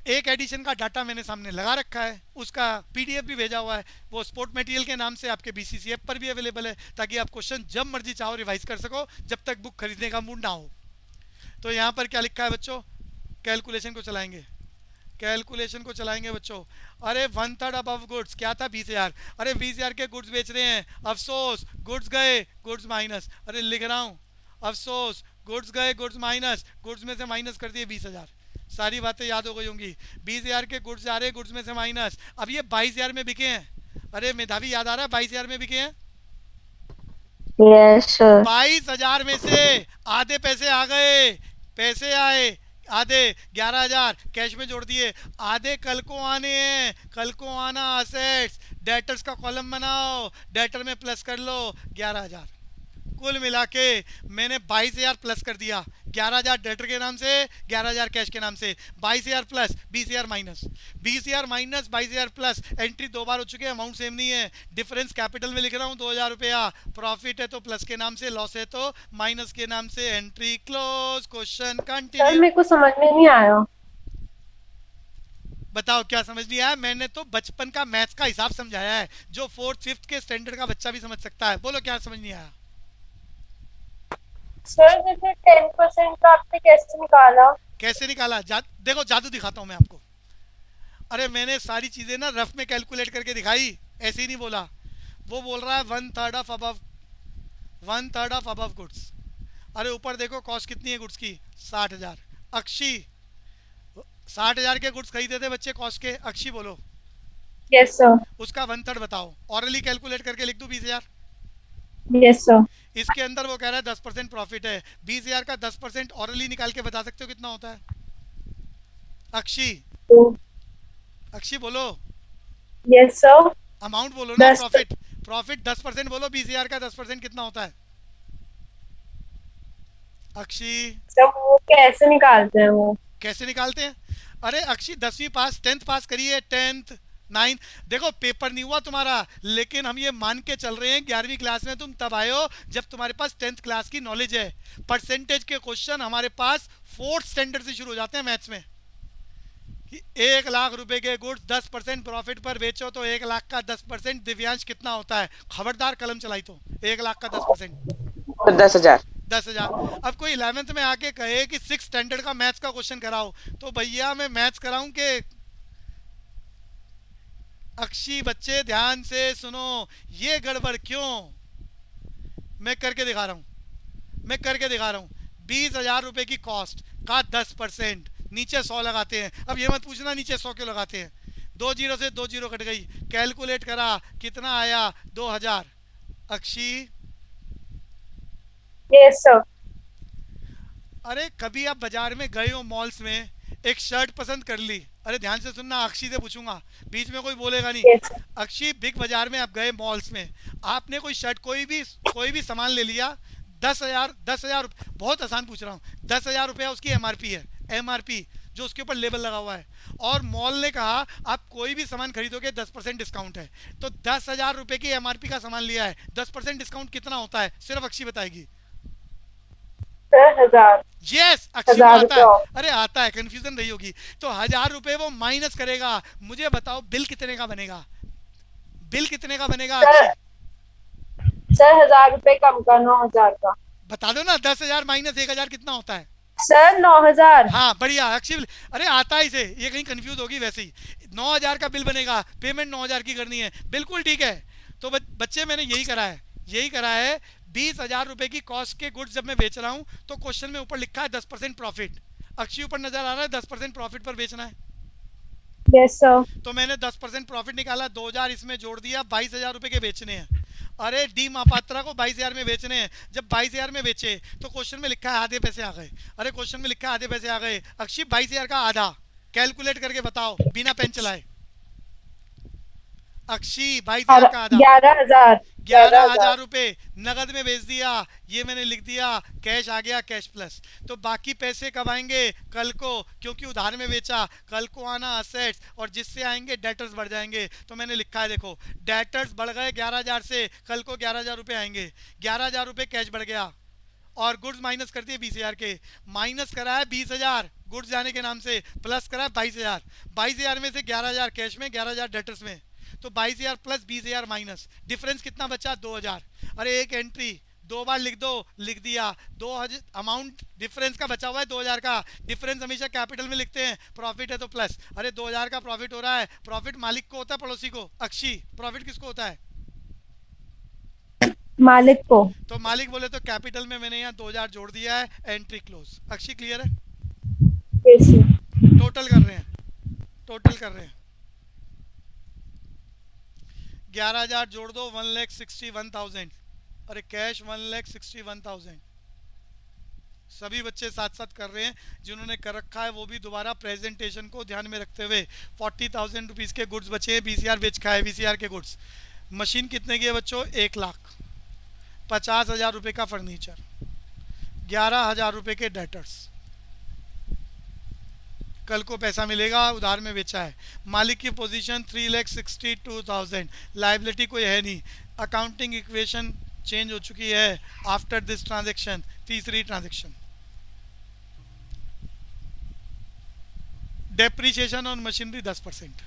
एक एडिशन का डाटा मैंने सामने लगा रखा है, उसका पीडीएफ भी भेजा हुआ है, वो स्पोर्ट मटेरियल के नाम से आपके बीसीसी ऐप पर भी अवेलेबल है, ताकि आप क्वेश्चन जब मर्जी चाहो रिवाइज कर सको, जब तक बुक खरीदने का मूड ना हो। तो यहाँ पर क्या लिखा है बच्चों? कैलकुलेशन को चलाएंगे, कैलकुलेशन को चलाएंगे बच्चों। अरे 1/3 अबव गुड्स क्या था? 20,000। अरे 20,000 के गुड्स बेच रहे हैं, अफसोस गुड्स गए, गुड्स माइनस। अरे लिख रहा हूँ, अफसोस गुड्स गए, गुड्स माइनस, गुड्स में से माइनस कर दिए 20,000। सारी बातें याद हो गई होंगी। 20,000 के गुड्स जा रहे हैं, गुड्स में से माइनस। अब ये 22,000 में बिके हैं। अरे मेधावी याद आ रहा है 22,000 में बिके हैं? Yes, sir. 22,000 में से आधे पैसे आ गए, पैसे आए आधे, 11,000 कैश में जोड़ दिए, आधे कल को आने हैं, कल को आना असेट्स। डेटर्स का कॉलम बनाओ, डेटर में प्लस कर लो 11,000। कुल मिला के मैंने 22,000 प्लस कर दिया, 11,000 डेटर के नाम से, 11,000 कैश के नाम से, 22,000 plus 20,000 minus, 20,000 minus 22,000 plus. Entry 2 बार हो चुके हैं, अमाउंट सेम नहीं है, डिफरेंस कैपिटल में लिख रहा हूँ 2,000 रुपया। प्रॉफिट है तो प्लस के नाम से, लॉस है तो माइनस के नाम से। Entry close. Question sir continue. मेरे को समझ में नहीं आया। बताओ क्या समझ नहीं आया? मैंने तो बचपन का मैथ्स का हिसाब समझाया है, जो 4th 5th के स्टैंडर्ड का बच्चा भी समझ सकता है। बोलो क्या समझ नहीं आया? सर जैसे 10% का आपने कैसे निकाला? कैसे निकाला? देखो जादू दिखाता हूँ मैं आपको। अरे मैंने सारी चीजें ना रफ में कैलकुलेट करके दिखाई, ऐसे ही नहीं बोला। वो बोल रहा है 1/3 of above, 1/3 of above goods. अरे ऊपर देखो कॉस्ट कितनी है गुड्स की? 60,000। अक्षी 60,000 के गुड्स खरीदे थे बच्चे कॉस्ट के, अक्षी बोलो। Yes sir. उसका 1/3 बताओ, ऑरली कैलकुलेट करके लिख दूं 20,000? Yes sir. इसके अंदर वो कह रहा है 10% प्रॉफिट है, 20,000 का 10% ऑरली निकाल के बता सकते हो कितना होता है? अक्षी अक्षी बोलो, Yes, sir. अमाउंट बोलो ना, 10 प्रॉफिट 10% बोलो, 20,000 का 10% कितना होता है? अक्षी सर वो कैसे निकालते हैं वो? कैसे निकालते हैं? अरे अक्षी 10वीं पास 10th पास करिए, 10th 9th, देखो पेपर नहीं हुआ तुम्हारा, लेकिन हम ये मान के चल रहे हैं 11वीं क्लास में तुम तब आए हो जब तुम्हारे पास 10th क्लास की नॉलेज है। परसेंटेज के क्वेश्चन हमारे पास 4th स्टैंडर्ड से शुरू हो जाते हैं मैथ्स में कि 1,00,000 रुपए के गुड्स 10% प्रॉफिट पर बेचो तो 1,00,000 का 10% दिव्यांश कितना होता है? खबरदार कलम चलाई तो 1,00,000 का 10%। 10,000। 10,000। अब कोई 11th में आके कहे कि 6th स्टैंडर्ड का मैथ्स का क्वेश्चन कराओ, तो भैया मैं मैथ्स कराऊं कि? अक्षी बच्चे ध्यान से सुनो, ये गड़बड़ क्यों? मैं करके दिखा रहा हूं 20,000 रुपए की कॉस्ट का 10%, नीचे 100 लगाते हैं। अब ये मत पूछना नीचे 100 क्यों लगाते हैं, 2 जीरो से 2 जीरो कट गई, कैलकुलेट करा कितना आया? 2,000। अक्षी Yes, sir. अरे कभी आप बाजार में गए हो, मॉल्स में एक शर्ट पसंद कर ली, अरे ध्यान से सुनना, अक्षी से पूछूंगा, बीच में कोई बोलेगा नहीं। Yes, sir. अक्षी बिग बाजार में आप गए, मॉल्स में आपने कोई शर्ट कोई भी सामान ले लिया, 10,000 बहुत आसान पूछ रहा हूँ, 10,000 रुपया उसकी एमआरपी है, एमआरपी जो उसके ऊपर लेबल लगा हुआ है, और मॉल ने कहा आप कोई भी सामान खरीदोगे 10% डिस्काउंट है, तो 10,000 रुपए की एमआरपी का सामान लिया है, 10% डिस्काउंट कितना होता है? सिर्फ अक्षी बताएगी। सर 1,000। यस, अक्षय को 1,000 आता है। रुपये। अरे आता है, कंफ्यूजन रही होगी। तो 1,000 रुपए वो माइनस करेगा, मुझे बताओ बिल कितने का बनेगा? बिल कितने का बनेगा सर अक्षय? सर 1,000 रुपए कम का 9,000 का। बता दो ना, 10,000 माइनस 1,000 कितना होता है? सर 9,000। हाँ बढ़िया अक्षय, अरे आता है इसे, ये कहीं कंफ्यूज होगी वैसे ही। 9,000 का बिल बनेगा, पेमेंट 9,000 की करनी है, बिल्कुल ठीक है। तो बच्चे मैंने यही करा है 20,000 रुपए की कॉस्ट के गुड्स जब मैं बेच रहा हूँ तो क्वेश्चन में ऊपर लिखा है 10% प्रॉफिट। अक्षय ऊपर नजर आ रहा है 10% प्रॉफिट पर बेचना है, यस सर। तो मैंने 10% प्रॉफिट निकाला, 2,000 इसमें जोड़ दिया, 22,000 रुपए के बेचने हैं। अरे डी महापात्रा को 22,000 में बेचने हैं, जब 22,000 में बेचे तो क्वेश्चन में लिखा है आधे पैसे आ गए। अरे क्वेश्चन में लिखा है आधे पैसे आ गए, अक्षय 22,000 का आधा कैलकुलेट करके बताओ बिना पेन चलाए। अक्षय 22,000 का आधा 11,000। 11,000 रुपए नगद में बेच दिया, ये मैंने लिख दिया, कैश आ गया, कैश प्लस। तो बाकी पैसे कब आएंगे? कल को, क्योंकि उधार में बेचा, कल को आना असेट्स, और जिससे आएंगे डेटर्स बढ़ जाएंगे। तो मैंने लिखा है देखो, डेटर्स बढ़ गए 11,000 से, कल को 11,000 रुपए आएंगे, 11,000 रुपए कैश बढ़ गया, और गुड्स माइनस कर दिए 20,000 के, माइनस करा है 20,000 गुड्स जाने के नाम से, प्लस करा है 22,000, 22,000 में से 11,000 कैश में, 11,000 डेटर्स में, तो 22,000 प्लस 20,000 माइनस, डिफरेंस कितना बचा? 2,000। अरे एक एंट्री 2 बार लिख दो, लिख दिया 2,000, अमाउंट डिफरेंस का बचा हुआ है 2,000 का, डिफरेंस हमेशा कैपिटल में लिखते हैं, प्रॉफिट है तो प्लस। अरे 2,000 का प्रॉफिट हो रहा है, प्रॉफिट मालिक को होता है पड़ोसी को? अक्षी प्रॉफिट किसको होता है? मालिक को। तो मालिक बोले तो कैपिटल में मैंने यहाँ 2,000 जोड़ दिया है, एंट्री क्लोज। अक्षी क्लियर है? Yes sir. टोटल कर रहे हैं 11,000 जोड़ दो 1,61,000, अरे कैश 1,61,000। सभी बच्चे साथ साथ कर रहे हैं, जिन्होंने कर रखा है वो भी दोबारा प्रेजेंटेशन को ध्यान में रखते हुए। 40,000 रुपीज़ के गुड्स बचे हैं, VCR बेच खाए, VCR के गुड्स। मशीन कितने की है बच्चों? 1,00,000। 50,000 रुपये का फर्नीचर, 11,000 रुपये के डेटर्स, कल को पैसा मिलेगा, उधार में बेचा है। मालिक की पोजीशन 3,62,000, लाइबिलिटी कोई है नहीं। अकाउंटिंग इक्वेशन चेंज हो चुकी है आफ्टर दिस ट्रांजैक्शन, तीसरी transaction. Depreciation on machinery 10%,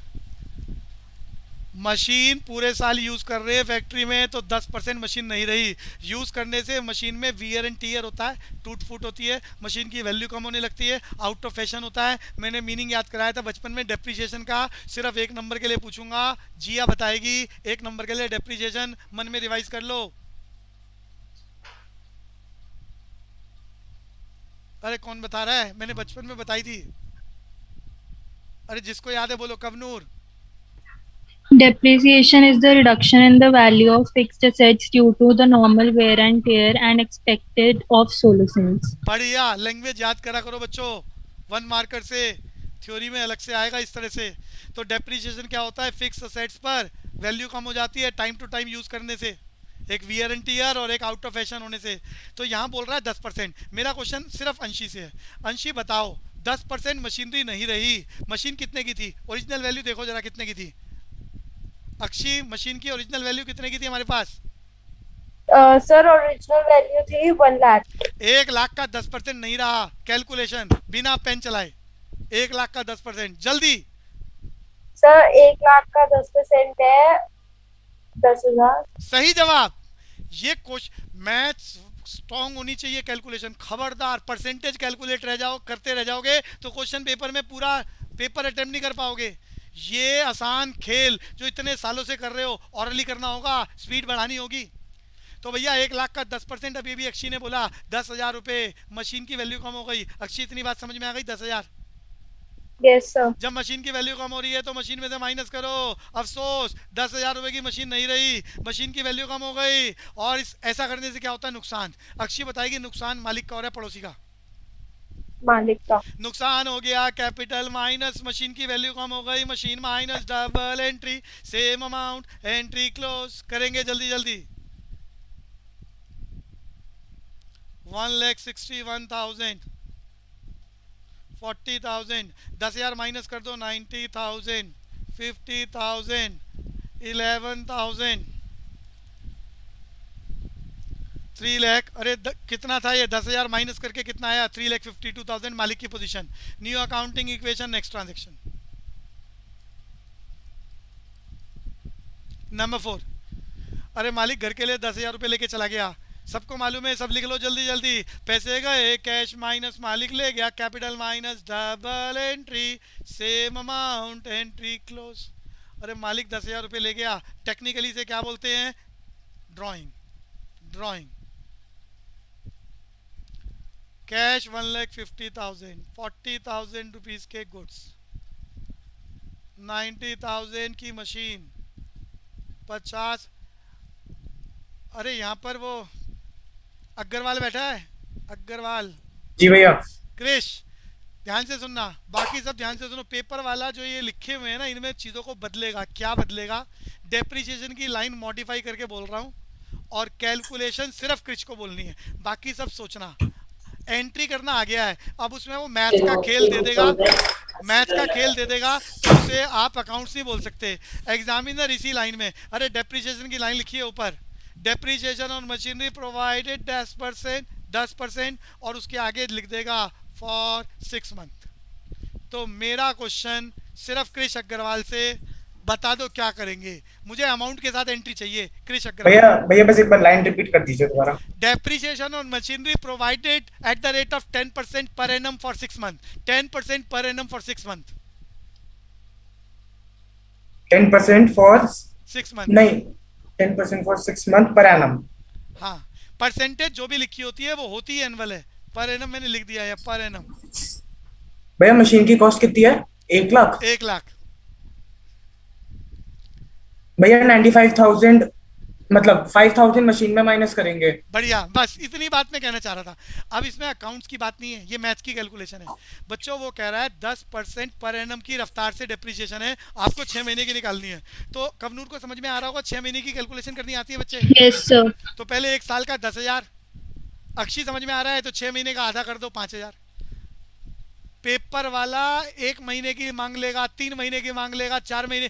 machine पूरे साल यूज़ कर रहे हैं फैक्ट्री में तो 10% मशीन नहीं रही। यूज़ करने से मशीन में वियर एंड टीयर होता है, टूट फूट होती है, मशीन की वैल्यू कम होने लगती है, आउट ऑफ फैशन होता है। मैंने मीनिंग याद कराया था बचपन में डेप्रिसिएशन का, सिर्फ 1 नंबर के लिए पूछूंगा, जिया बताएगी 1 नंबर के लिए डेप्रिसिएशन, मन में रिवाइज कर लो। अरे कौन बता रहा है? मैंने बचपन में बताई थी। अरे जिसको याद है बोलो। कवनूर? Depreciation is the reduction in the value of fixed assets due to the normal wear and tear and expected obsolescence. बढ़िया, लैंग्वेज याद करा करो बच्चों 1 मार्कर से। थ्योरी में अलग से आएगा इस तरह से। तो डेप्रिसिएशन क्या होता है, फिक्स असेट्स पर वैल्यू कम हो जाती है टाइम टू टाइम यूज़ करने से, एक वियर एंड टीयर और एक आउट ऑफ फैशन होने से। तो यहाँ बोल रहा है 10%। मेरा क्वेश्चन सिर्फ अंशी से है। अंशी बताओ 10% मशीनरी नहीं रही, मशीन कितने की थी, ओरिजिनल वैल्यू देखो जरा कितने की थी। अक्षी मशीन की ओरिजिनल वैल्यू कितने की थी हमारे पास? सर ओरिजिनल वैल्यू थी 1 लाख। 1 लाख का 10% नहीं रहा। कैलकुलेशन बिना पेन चलाए, 1 लाख का 10% जल्दी। सर 1 लाख का 10% है 10,000। सही जवाब। ये क्वेश्चन मैथ स्ट्रॉन्ग होनी चाहिए कैलकुलेशन, खबरदार परसेंटेज कैलकुलेट रह जाओ करते रह जाओगे तो क्वेश्चन पेपर में पूरा पेपर अटेम्प्ट नहीं कर पाओगे। ये आसान खेल जो इतने सालों से कर रहे हो, ऑरली करना होगा, स्पीड बढ़ानी होगी। तो भैया 1 लाख का 10%, अभी अक्षी ने बोला 10,000 रुपये, मशीन की वैल्यू कम हो गई। अक्षी इतनी बात समझ में आ गई? 10,000। Yes sir. जब मशीन की वैल्यू कम हो रही है तो मशीन में से माइनस करो। अफसोस 10,000 रुपये की मशीन नहीं रही, मशीन की वैल्यू कम हो गई। और ऐसा करने से क्या होता है, नुकसान। अक्षी बताएगी नुकसान मालिक का हो रहा है पड़ोसी का? मालिक का। नुकसान हो गया कैपिटल माइनस मशीन की वैल्यू कम हो गई, machine minus double entry, same amount, entry close करेंगे जल्दी जल्दी। 1,61,000, 40,000, 10,000 माइनस कर दो, 90,000, 50,000, 11,000, 3 लाख। अरे कितना था ये, 10,000 माइनस करके कितना आया? 3,52,000 मालिक की position. New accounting equation, next transaction. Number 4। अरे मालिक घर के लिए 10,000 रुपये लेके चला गया, सबको मालूम है, सब लिख लो जल्दी जल्दी। पैसे गए, कैश माइनस मालिक ले गया, capital minus double entry, same amount, entry close. अरे मालिक 10,000 रुपये ले गया, टेक्निकली से क्या बोलते हैं? ड्राइंग। ड्राइंग। कैश 1,50,000, 40,000 रुपीज़ के गुड्स, 90,000 की मशीन, 50। अरे यहाँ पर वो अग्रवाल बैठा है, अग्रवाल। जी भैया। क्रिश ध्यान से सुनना, बाकी सब ध्यान से सुनो। पेपर वाला जो ये लिखे हुए हैं ना, इनमें चीज़ों को बदलेगा। क्या बदलेगा? डेप्रिसिएशन की लाइन मॉडिफाई करके बोल रहा हूँ, और कैलकुलेशन सिर्फ क्रिश को बोलनी है, बाकी सब सोचना। एंट्री करना आ गया है, अब उसमें वो मैथ्स का खेल दे देगा, मैथ्स का खेल दे देगा, तो उसे आप अकाउंट्स नहीं बोल सकते। एग्जामिनर इसी लाइन में, अरे डेप्रिसिएशन की लाइन लिखी है ऊपर, डेप्रिसिएशन ऑन मशीनरी प्रोवाइडेड 10%, और उसके आगे लिख देगा फॉर 6 मंथ। तो मेरा क्वेश्चन सिर्फ क्रिश अग्रवाल से, बता दो क्या करेंगे। मुझे अमाउंट के साथ एंट्री चाहिए। क्रिश अग्रवाल भैया बस एक बार लाइन रिपीट कर दीजिए दोबारा। Depreciation on machinery provided at the rate of 10% per annum for 6 month. 10% per annum for 6 month. 10% for 6 month नहीं, 10% फॉर 6 मंथ पर एनम। हाँ, परसेंटेज जो भी लिखी होती है वो होती है एनुअल है, पर एनम मैंने लिख दिया है, पर एनम। भैया मशीन की कॉस्ट कितनी है? 1 लाख। 1 लाख। भैया 95,000 मतलब 5,000 मशीन में माइनस करेंगे। बढ़िया, बस इतनी बात मैं कहना चाह रहा था। अब इसमें अकाउंट्स की बात नहीं है, ये मैथ्स की कैलकुलेशन है बच्चों। वो कह रहा है 10% पर एनम की रफ्तार से डेप्रिसिएशन है, आपको 6 महीने की निकालनी है। तो कवनूर को समझ में आ रहा होगा, 6 महीने की कैलकुलेशन करनी आती है बच्चे? Yes sir. तो पहले 1 साल का 10,000। अक्षी समझ में आ रहा है? तो 6 महीने का आधा कर दो, 5,000। पेपर वाला 1 महीने की मांग लेगा, 3 महीने की मांग लेगा, 4 महीने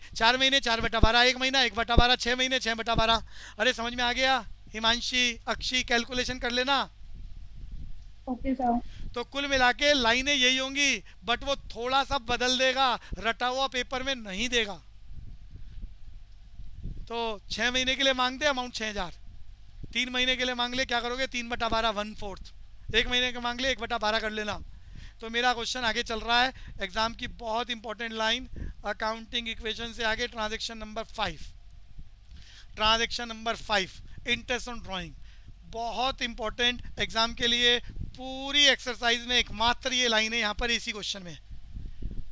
4/12, 1 महीना 1/12, 6 महीने 6/12। अरे समझ में आ गया? हिमांशी, अक्षी कैलकुलेशन कर लेना। Okay sir. तो कुल मिला के लाइनें यही होंगी, बट वो थोड़ा सा बदल देगा, रटा हुआ पेपर में नहीं देगा। तो 6 महीने के लिए मांग दे अमाउंट 6,000, 3 महीने के लिए मांग ले, क्या करोगे? 3/12, 1/4। 1 महीने का मांग ले, 1/12 कर लेना। तो मेरा क्वेश्चन आगे चल रहा है, एग्जाम की बहुत इंपॉर्टेंट लाइन, अकाउंटिंग इक्वेशन से आगे transaction number 5। Transaction number 5, interest on drawing, बहुत इंपॉर्टेंट एग्जाम के लिए। पूरी एक्सरसाइज में एकमात्र ये लाइन है यहाँ पर, इसी क्वेश्चन में,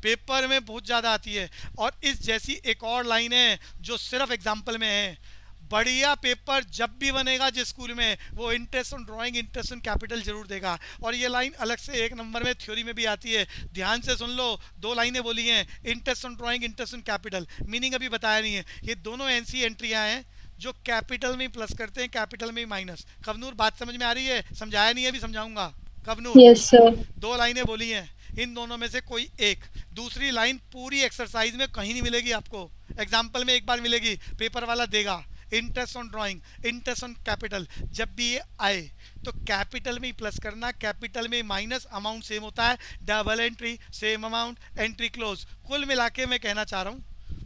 पेपर में बहुत ज़्यादा आती है। और इस जैसी एक और लाइन है जो सिर्फ एग्जाम्पल में है, बढ़िया पेपर जब भी बनेगा जिस स्कूल में, वो interest on drawing, interest on capital जरूर देगा। और ये लाइन अलग से 1 नंबर में थ्योरी में भी आती है, ध्यान से सुन लो। 2 लाइनें बोली हैं, interest on drawing, interest on capital, meaning अभी बताया नहीं है। ये दोनों एनसी एंट्रियां हैं जो कैपिटल में प्लस करते हैं, कैपिटल में माइनस। कवनूर बात समझ में आ रही है? समझाया नहीं है, अभी समझाऊंगा। कवनूर Yes, sir. 2 लाइनें बोली हैं, इन दोनों में से कोई एक। दूसरी लाइन पूरी एक्सरसाइज में कहीं नहीं मिलेगी आपको, एग्जाम्पल में एक बार मिलेगी, पेपर वाला देगा। Interest on drawing, interest on capital, जब भी ये आए तो कैपिटल में ही प्लस करना, कैपिटल में माइनस, अमाउंट सेम होता है, double entry same amount, entry close. कुल मिला के मैं कहना चाह रहा हूँ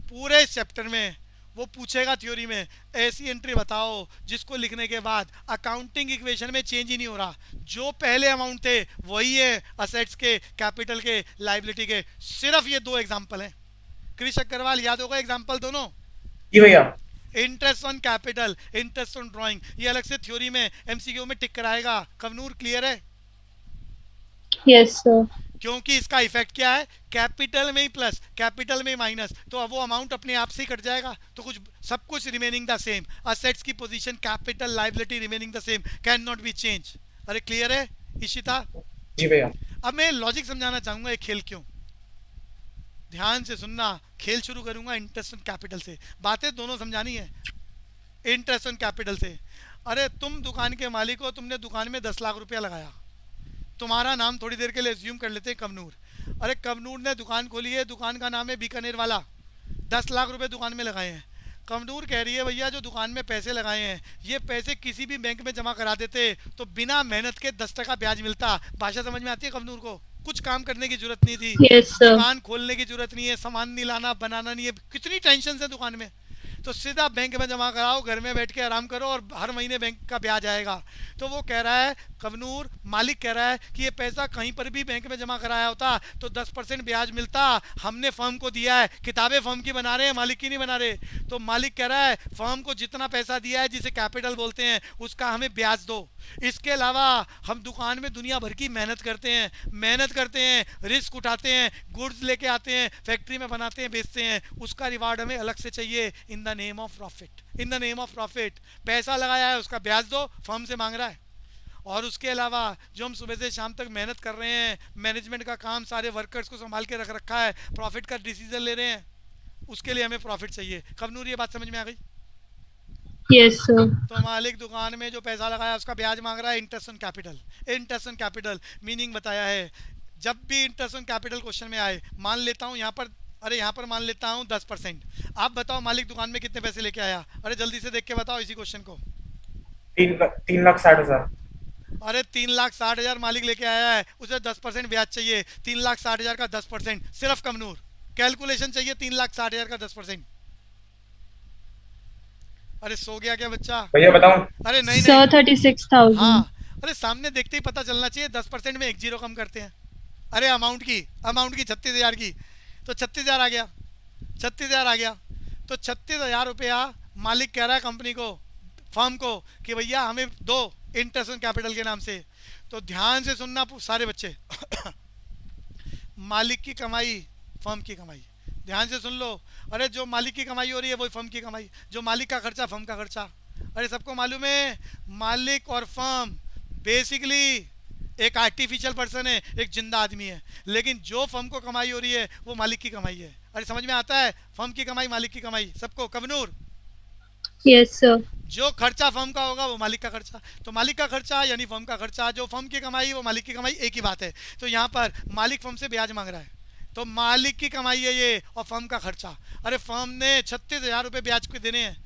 पूरे चैप्टर में वो पूछेगा थ्योरी में, ऐसी एंट्री बताओ जिसको लिखने के बाद अकाउंटिंग इक्वेशन में चेंज ही नहीं हो रहा, जो पहले अमाउंट थे वही है, असेट्स के, कैपिटल के, लाइबिलिटी के। सिर्फ ये 2 एग्जांपल हैं। कृष अग्रवाल याद होगा एग्जांपल दोनों? जी भैया। Interest on capital, interest on drawing, ये अलग से थ्योरी में एमसीक्यू में टिक कराएगा। कवनूर क्लियर है? Yes, sir. क्योंकि इसका इफेक्ट क्या है, कैपिटल में ही प्लस, कैपिटल में ही माइनस, तो अब वो अमाउंट अपने आप से ही कट जाएगा, तो कुछ सब कुछ रिमेनिंग द सेम। असेट्स की position, capital, liability remaining the same, can not be change. अरे क्लियर है इशिता? जी भैया। अब मैं लॉजिक समझाना चाहूंगा, एक खेल क्यों, ध्यान से सुनना। खेल शुरू करूंगा इंटरेस्ट ऑन कैपिटल से, बातें दोनों समझानी है। इंटरेस्ट ऑन कैपिटल से, अरे तुम दुकान के मालिक हो, तुमने दुकान में 10 लाख रुपया लगाया, तुम्हारा नाम थोड़ी देर के लिए एज्यूम कर लेते हैं कवनूर। अरे कवनूर ने दुकान खोली है, दुकान का नाम है बीकानेर वाला, 10 लाख रुपए दुकान में लगाए हैं। कवनूर कह रही है भैया जो दुकान में पैसे लगाए हैं, ये पैसे किसी भी बैंक में जमा करा देते तो बिना मेहनत के 10% ब्याज मिलता। भाषा समझ में आती है कवनूर को? कुछ काम करने की जरूरत नहीं थी, Yes, sir. दुकान खोलने की जरूरत नहीं है, सामान नहीं लाना, बनाना नहीं है, कितनी टेंशन है दुकान में, तो सीधा बैंक में जमा कराओ, घर में बैठ के आराम करो और हर महीने बैंक का ब्याज आएगा। तो वो कह रहा है कवनूर, मालिक कह रहा है कि ये पैसा कहीं पर भी बैंक में जमा कराया होता तो 10% ब्याज मिलता, हमने फर्म को दिया है, किताबें फर्म की बना रहे हैं, मालिक की नहीं बना रहे। तो मालिक कह रहा है फर्म को जितना पैसा दिया है, जिसे कैपिटल बोलते हैं, उसका हमें ब्याज दो। इसके अलावा हम दुकान में दुनिया भर की मेहनत करते हैं, रिस्क उठाते हैं, गुड्स लेके आते हैं, फैक्ट्री में बनाते हैं, बेचते हैं, उसका रिवार्ड हमें अलग से चाहिए, in the name of profit. In the name of profit पैसा लगाया है, उसका ब्याज दो, फर्म से मांग रहा है। और उसके अलावा जो हम सुबह से शाम तक मेहनत कर रहे हैं, मैनेजमेंट का काम, सारे वर्कर्स को संभाल के रख रखा है, प्रॉफिट का डिसीजन ले रहे हैं, उसके लिए हमें प्रॉफिट चाहिए। कवनूर ये बात समझ में आ गई? Yes, sir. तो मालिक दुकान में जो पैसा लगाया उसका ब्याज मांग रहा है, interest on capital. Interest on capital meaning बताया है, जब भी इंटरेस्ट ऑन कैपिटल क्वेश्चन में आए, मान लेता हूँ यहाँ पर, अरे यहाँ पर मान लेता हूँ 10%। आप बताओ मालिक दुकान में कितने पैसे लेके आया? अरे जल्दी से देख के बताओ इसी क्वेश्चन को। 3,60,000। अरे 3,60,000 मालिक लेके आया है, उसे 10% ब्याज चाहिए। 3,60,000 का 10%, सिर्फ कवनूर कैलकुलेशन चाहिए, 3,60,000 का 10%। अरे सो गया क्या बच्चा? भैया बताऊं? अरे नहीं Sir, नहीं, 36,000. हाँ, अरे सामने देखते ही पता चलना चाहिए। 10% में 1 जीरो कम करते हैं। अरे अमाउंट की 36,000 की, तो 36,000 आ गया, 36,000 आ गया। तो 36,000 रुपया मालिक कह रहा है कंपनी को, फर्म को, कि भैया हमें दो इंटरेस्ट ऑन कैपिटल के नाम से। तो ध्यान से सुनना सारे बच्चे मालिक की कमाई, फर्म की कमाई, ध्यान से सुन लो। अरे जो मालिक की कमाई हो रही है वही फर्म की कमाई, जो मालिक का खर्चा फर्म का खर्चा। अरे सबको मालूम है मालिक और फर्म बेसिकली एक आर्टिफिशियल पर्सन है, एक जिंदा आदमी है, लेकिन जो फर्म को कमाई हो रही है वो मालिक की कमाई है। अरे समझ में आता है? फर्म की कमाई, मालिक की कमाई, सबको? कवनूर? Yes, sir. जो खर्चा फर्म का होगा वो मालिक का खर्चा, तो मालिक का खर्चा यानी फर्म का खर्चा, जो फर्म की कमाई वो मालिक की कमाई, एक ही बात है। तो यहाँ पर मालिक फर्म से ब्याज मांग रहा है, तो मालिक की कमाई है ये, और फर्म का खर्चा। अरे फर्म ने 36,000 रुपये ब्याज को देने हैं,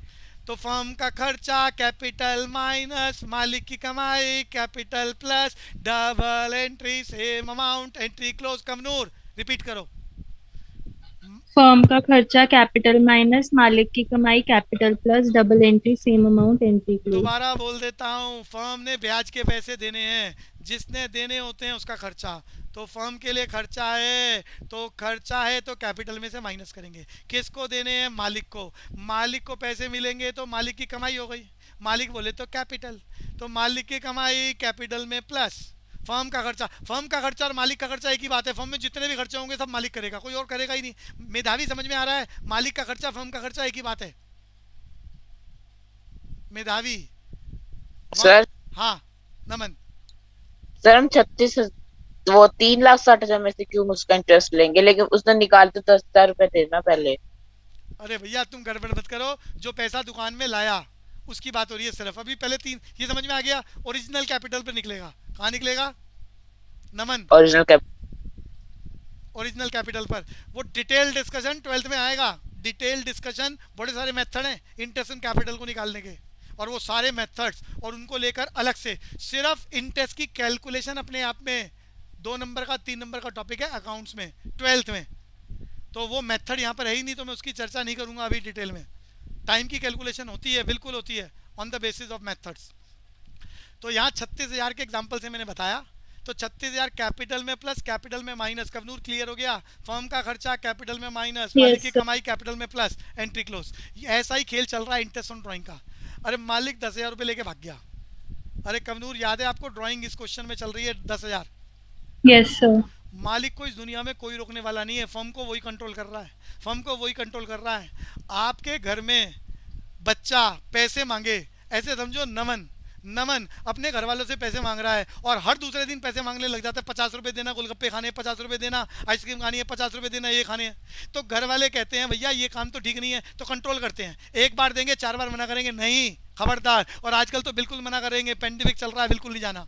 तो फर्म का खर्चा कैपिटल माइनस मालिक की कमाई, capital plus double entry same amount, entry close. कवनूर रिपीट करो। फर्म का खर्चा कैपिटल माइनस मालिक की कमाई, capital plus double entry same amount, entry close. दोबारा बोल देता हूँ, फर्म ने ब्याज के पैसे देने हैं, जिसने देने होते हैं उसका खर्चा। तो फर्म के लिए खर्चा है, तो खर्चा है तो कैपिटल में से माइनस करेंगे। किसको देने हैं? मालिक को। मालिक को पैसे मिलेंगे तो मालिक की कमाई हो गई, मालिक बोले तो कैपिटल, तो मालिक की कमाई कैपिटल में प्लस फर्म का खर्चा। फर्म का खर्चा और मालिक का खर्चा एक ही बात है, फर्म में जितने भी खर्चे होंगे सब मालिक करेगा, कोई और करेगा ही नहीं। मेधावी समझ में आ रहा है? मालिक का खर्चा फर्म का खर्चा एक ही बात है। मेधावी। सर हाँ नमन। सर हम 36 वो 3,60,000 में से क्यों उसका इंटरेस्ट लेंगे, लेकिन उसने निकाल तो 10,000 रुपए देना पहले। अरे भैया तुम गड़बड़ मत करो, जो पैसा दुकान में लाया उसकी बात हो रही है सिर्फ। अभी पहले तीन, ये समझ में आ गया, ओरिजिनल कैपिटल पे निकलेगा। कहाँ निकलेगा नमन? ओरिजिनल कैप ओरिजिनल कैपिटल पर। वो डिटेल डिस्कशन 12th में आएगा। डिटेल डिस्कशन, बड़े सारे मेथड हैं इंटरेस्ट ऑन कैपिटल को निकालने के, और वो सारे मेथड्स और उनको लेकर अलग से सिर्फ इंटरेस्ट की कैलकुलेशन अपने आप में 2 नंबर का 3 नंबर का टॉपिक है अकाउंट्स में 12th में। तो वो मेथड यहाँ पर है ही नहीं, तो मैं उसकी चर्चा नहीं करूँगा अभी डिटेल में। टाइम की कैलकुलेशन होती है, बिल्कुल होती है, on the basis of methods. तो यहाँ 36,000 के एग्जाम्पल से मैंने बताया। तो 36,000 कैपिटल में प्लस कैपिटल में माइनस। कवनूर क्लियर हो गया? फर्म का खर्चा कैपिटल में माइनस, मालिक की कमाई कैपिटल में प्लस, एंट्री क्लोज। ऐसा ही खेल चल रहा है इंटरेस्ट ऑन ड्राइंग का। अरे मालिक 10,000 रुपये लेके भाग गया। अरे कवनूर याद है आपको, ड्राइंग इस क्वेश्चन में चल रही है 10,000। Yes sir. मालिक को इस दुनिया में कोई रोकने वाला नहीं है, फर्म को वही कंट्रोल कर रहा है, फर्म को वही कंट्रोल कर रहा है। आपके घर में बच्चा पैसे मांगे, ऐसे समझो नमन अपने घर वालों से पैसे मांग रहा है और हर दूसरे दिन पैसे मांगने लग जाता है। 50 रुपये देना गोलगप्पे खाने, 50 रुपये देना आइसक्रीम खानी है, 50 रुपये देना ये खाने हैं। तो घर वाले कहते हैं भैया ये काम तो ठीक नहीं है, तो कंट्रोल करते हैं। एक बार देंगे, 4 बार मना करेंगे, नहीं खबरदार। और आजकल तो बिल्कुल मना करेंगे, पेंडेमिक चल रहा है, बिल्कुल नहीं जाना।